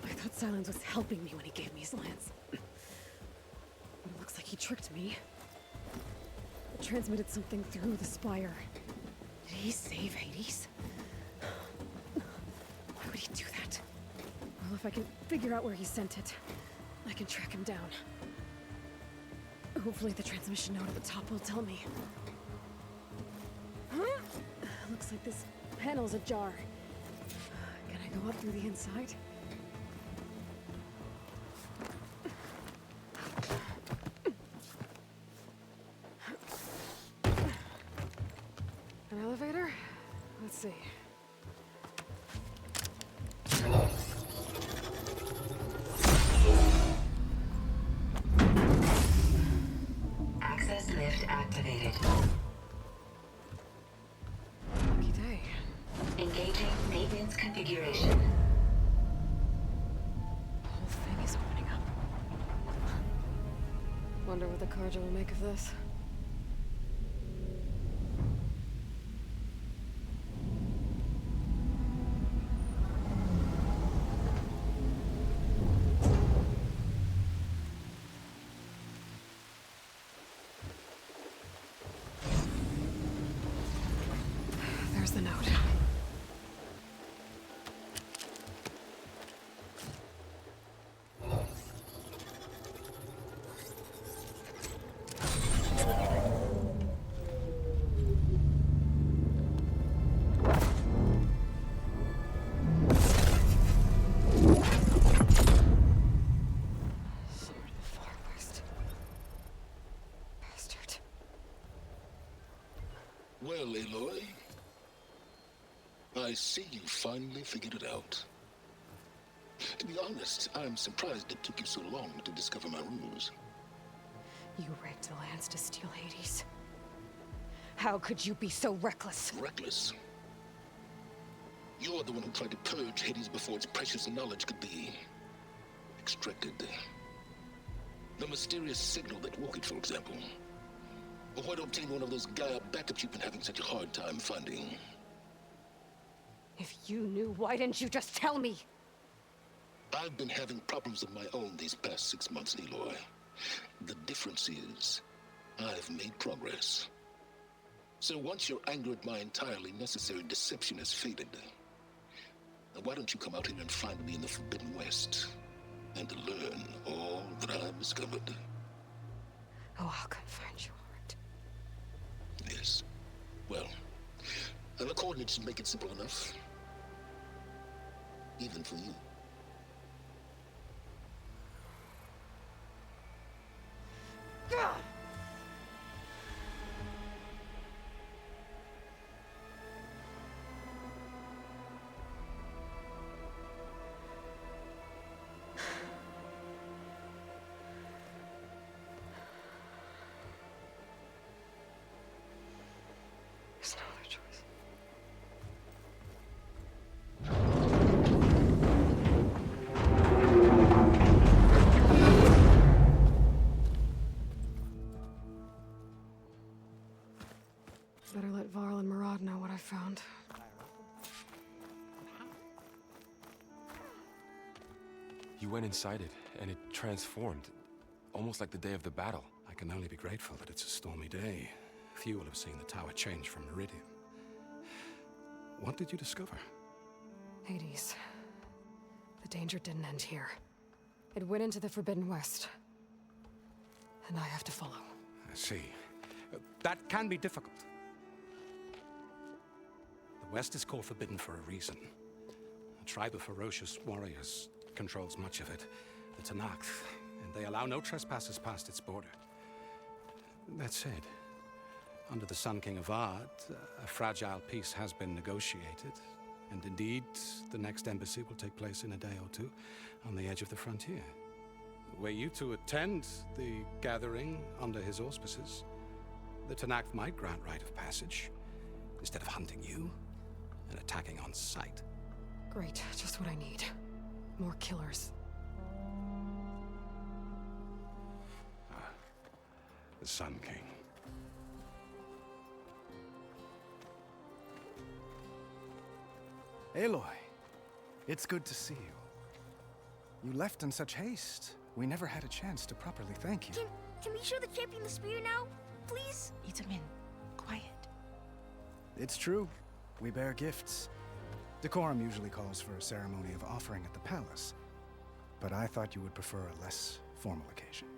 I thought Silence was helping me when he gave me his lance. But it looks like he tricked me. It transmitted something through the spire. Did he save Hades? Why would he do that? Well, if I can figure out where he sent it, I can track him down. Hopefully the transmission node at the top will tell me. Looks like this panel's ajar. Can I go up through the inside? An elevator? Let's see. Access lift activated. Lucky day. Engaging maintenance configuration. The whole thing is opening up. Wonder what the Carja will make of this. There's the note. Sword of the Far West. Bastard. Well, Aloy, I see you finally figured it out. To be honest, I'm surprised it took you so long to discover my ruse. You rigged the lance to steal Hades. How could you be so reckless? Reckless? You're the one who tried to purge Hades before its precious knowledge could be extracted. The mysterious signal that woke it, for example. Or why to obtain one of those Gaia backups you've been having such a hard time finding. If you knew, why didn't you just tell me? I've been having problems of my own these past 6 months, Aloy. The difference is, I've made progress. So once your anger at my entirely necessary deception has faded, why don't you come out here and find me in the Forbidden West, and learn all that I've discovered? Oh, I'll come find you, alright. Yes. Well, the coordinates make it simple enough. Even for you. There's no other choice. found. You went inside it, and it transformed. Almost like the day of the battle. I can only be grateful that it's a stormy day. Few will have seen the tower change from Meridian. What did you discover? Hades. The danger didn't end here. It went into the Forbidden West. And I have to follow. I see. That can be difficult. The West is called Forbidden for a reason. A tribe of ferocious warriors controls much of it, the Tanakh, and they allow no trespassers past its border. That said, under the Sun King of Ard, a fragile peace has been negotiated, and indeed, the next embassy will take place in a day or two on the edge of the frontier. Were you to attend the gathering under his auspices, the Tanakh might grant right of passage, instead of hunting you and attacking on sight. Great, just what I need. More killers. The Sun King. Aloy, it's good to see you. You left in such haste. We never had a chance to properly thank you. Can we show the champion the spear now? Please? Itamin, quiet. It's true. We bear gifts. Decorum usually calls for a ceremony of offering at the palace, but I thought you would prefer a less formal occasion.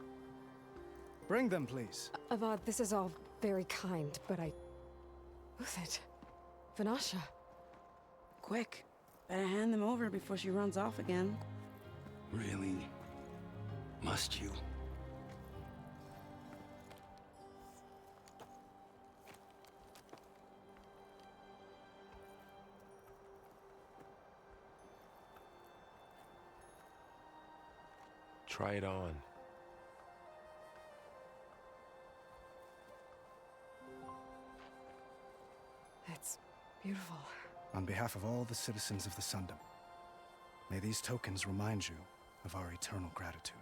Bring them, please. Avad, this is all very kind, but Who's it? Vanasha. Quick. Better hand them over before she runs off again. Really? Must you? Try it on. It's beautiful. On behalf of all the citizens of the Sundom, may these tokens remind you of our eternal gratitude.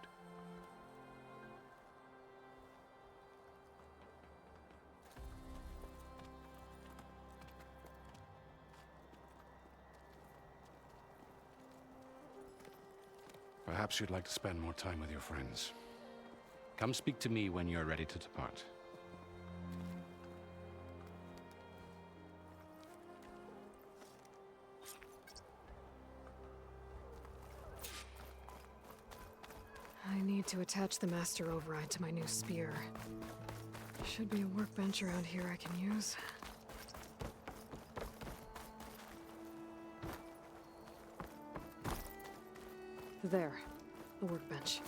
Perhaps you'd like to spend more time with your friends. Come speak to me when you're ready to depart. I need to attach the Master Override to my new spear. Should be a workbench around here I can use. There, the workbench.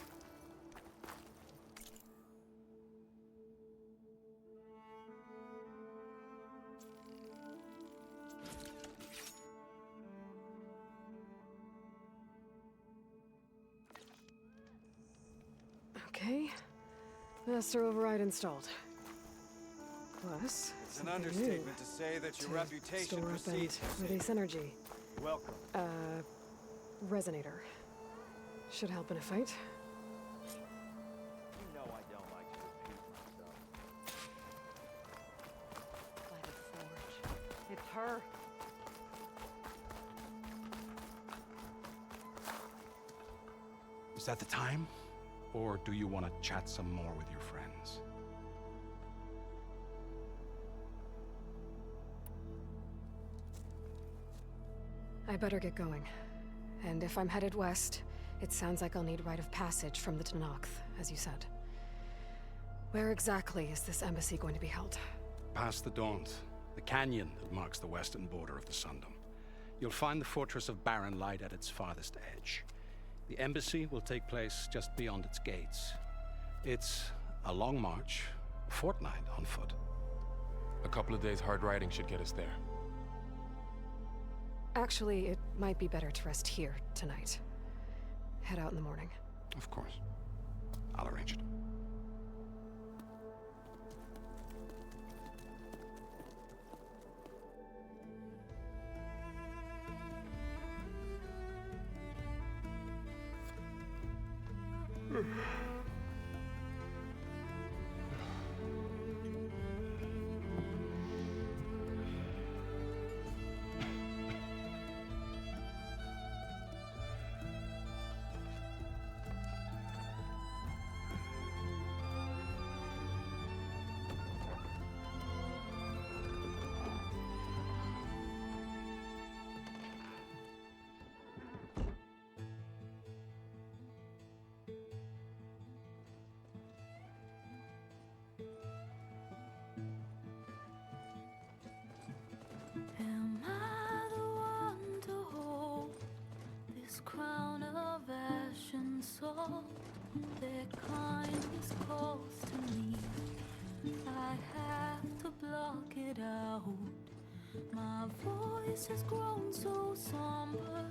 Okay, Master Override installed. Plus, it's an understatement to say that your reputation precedes you. Release energy. Welcome. Resonator. Should help in a fight. You know I don't like to repeat myself. By the forge. It's her. Is that the time? Or do you want to chat some more with your friends? I better get going. And if I'm headed west, it sounds like I'll need rite of passage from the Tanakh, as you said. Where exactly is this embassy going to be held? Past the Daunt, the canyon that marks the western border of the Sundom. You'll find the fortress of Barren Light at its farthest edge. The embassy will take place just beyond its gates. It's a long march, a fortnight on foot. A couple of days hard riding should get us there. Actually, it might be better to rest here tonight. Head out in the morning. Of course. I'll arrange it. Am I the one to hold this crown of ash and salt? Their kindness calls to me. I have to block it out. My voice has grown so somber.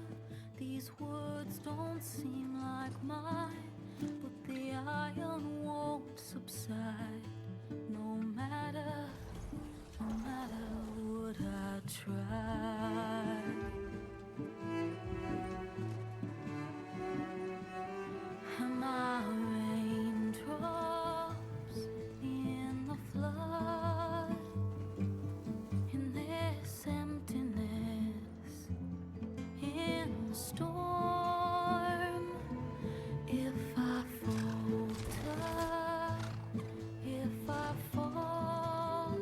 These words don't seem like mine, but the iron won't subside. No matter what I try. Am I raindrops in the flood? In this emptiness, in the storm, if I falter, if I fall,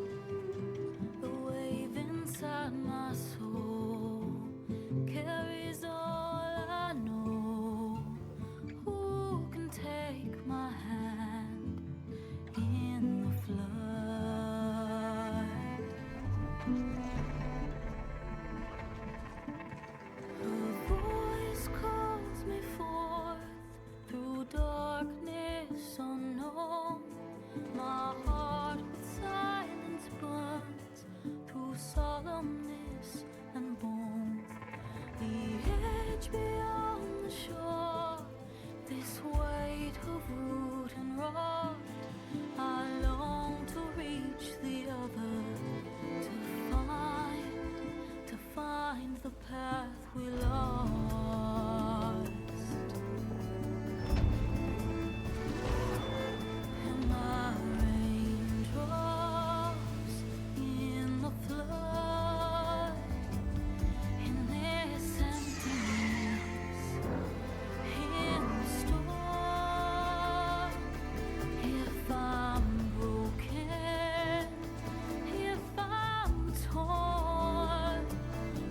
the wave inside my soul carries all I know. Who can take my hand in the flood? Her voice calls me forth through darkness unknown. My heart with silence burns through solemnness and bone. The edge beyond the shore, this weight of root and rot. I long to reach the other, to find the path we lost. Am I raindrops in the flood? In this emptiness, in the storm, if I'm broken, if I'm torn,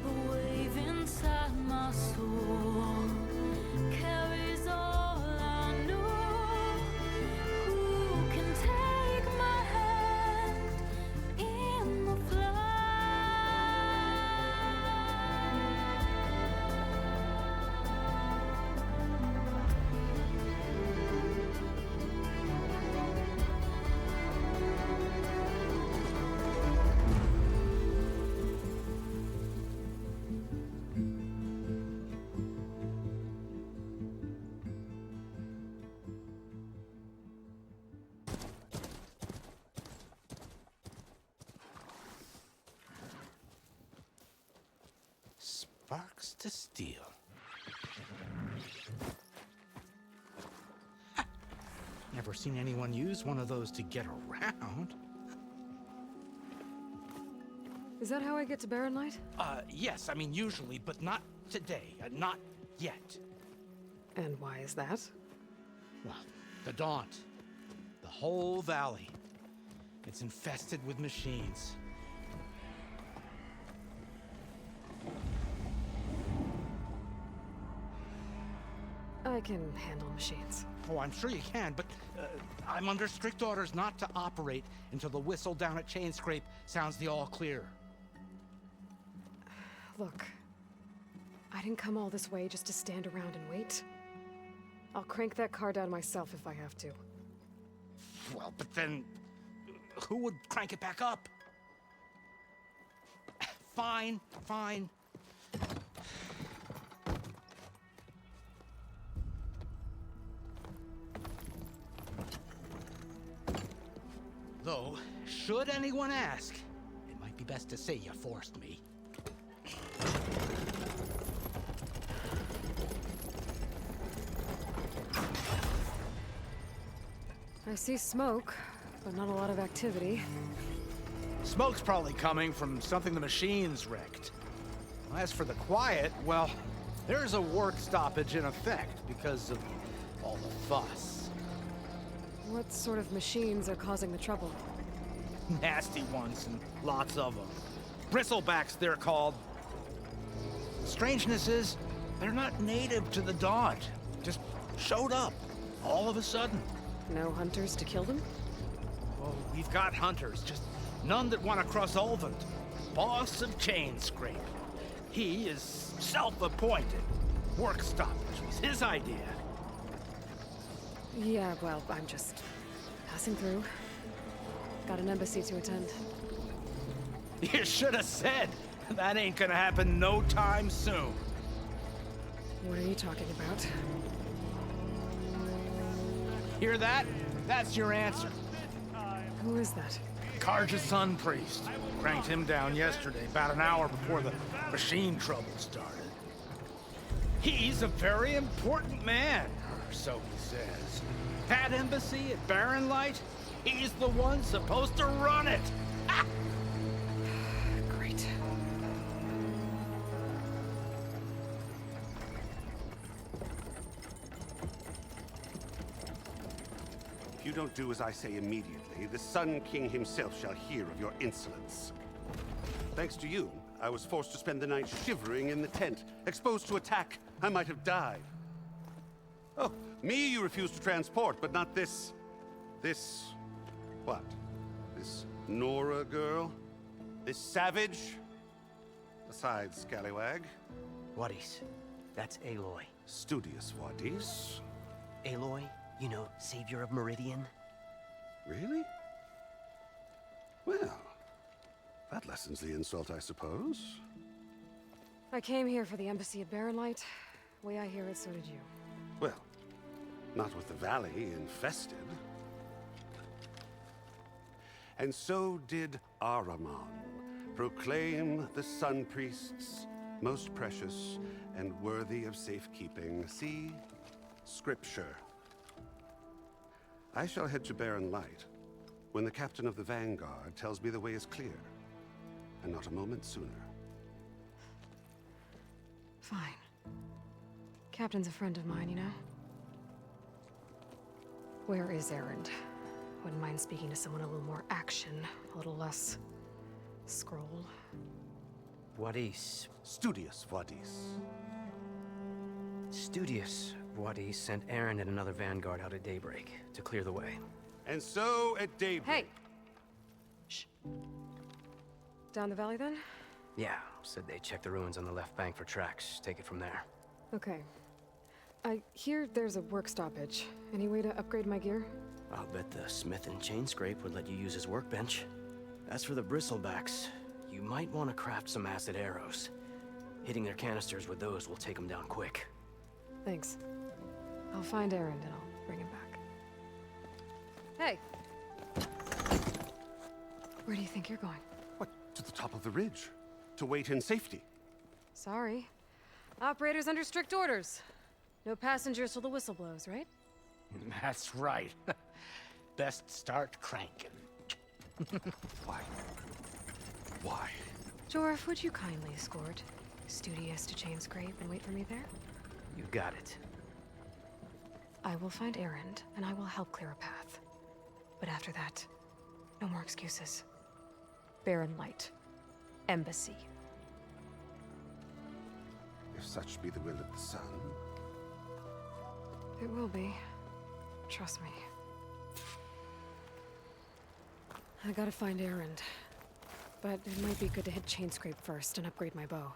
the wave inside my soul carries all I know. Who can take my hand in the flood? Sparks to steel. Never seen anyone use one of those to get around. Is that how I get to Barren Light? Yes, I mean usually, but not today. Not yet. And why is that? Well, the Daunt. The whole valley. It's infested with machines. I can handle machines. Oh, I'm sure you can, but I'm under strict orders not to operate until the whistle down at Chain Scrape sounds the all clear. Look, I didn't come all this way just to stand around and wait. I'll crank that car down myself if I have to. Well, but then who would crank it back up? Fine, fine. Though, should anyone ask, it might be best to say you forced me. I see smoke, but not a lot of activity. Smoke's probably coming from something the machines wrecked. As for the quiet, well, there's a work stoppage in effect because of all the fuss. What sort of machines are causing the trouble? Nasty ones, and lots of them. Bristlebacks, they're called. The strangeness is, they're not native to the Daunt. Just showed up, all of a sudden. No hunters to kill them? Oh, we've got hunters, just none that want to cross Ulvund. Boss of Chainscrape. He is self-appointed. Work stoppage was his idea. Yeah, well, I'm just passing through. Got an embassy to attend. You should have said. That ain't gonna happen no time soon. What are you talking about? Hear that? That's your answer. Who is that? Karja's Sun Priest. Cranked him down yesterday, about an hour before the machine trouble started. He's a very important man, or so he says. That embassy at Barren Light, he's the one supposed to run it. Great. If you don't do as I say immediately, the Sun King himself shall hear of your insolence. Thanks to you, I was forced to spend the night shivering in the tent. Exposed to attack, I might have died. Oh, me you refuse to transport, but not this... what? This Nora girl? This savage? Besides, scallywag. Wadis. That's Aloy. Studious Wadis. Aloy, you know, savior of Meridian. Really? Well, that lessens the insult, I suppose. I came here for the embassy at Barren Light. Way I hear it, so did you. Well, not with the valley infested. And so did Ahriman, proclaim the Sun Priests most precious and worthy of safekeeping. See Scripture. I shall head to Barren Light when the captain of the Vanguard tells me the way is clear, and not a moment sooner. Fine. Captain's a friend of mine, you know? Where is Erend? Wouldn't mind speaking to someone a little more action, a little less scroll. Wadis. Studious Wadis. Studious Wadis sent Aaron and another Vanguard out at daybreak to clear the way. And so at daybreak... Hey! Shh. Down the valley, then? Yeah, said they checked the ruins on the left bank for tracks. Take it from there. Okay. I hear there's a work stoppage. Any way to upgrade my gear? I'll bet the smith in Chainscrape would let you use his workbench. As for the bristlebacks, you might want to craft some acid arrows. Hitting their canisters with those will take them down quick. Thanks. I'll find Erend and I'll bring him back. Hey! Where do you think you're going? What, to the top of the ridge? To wait in safety? Sorry. Operator's under strict orders. No passengers till the whistle blows, right? That's right. Best start cranking. Why? Why? Jorf, would you kindly escort Studious to Chainscrape and wait for me there? You got it. I will find Erend, and I will help clear a path. But after that, no more excuses. Barren Light. Embassy. If such be the will of the sun. It will be. Trust me. I gotta find Erend. But it might be good to hit Chainscrape first and upgrade my bow.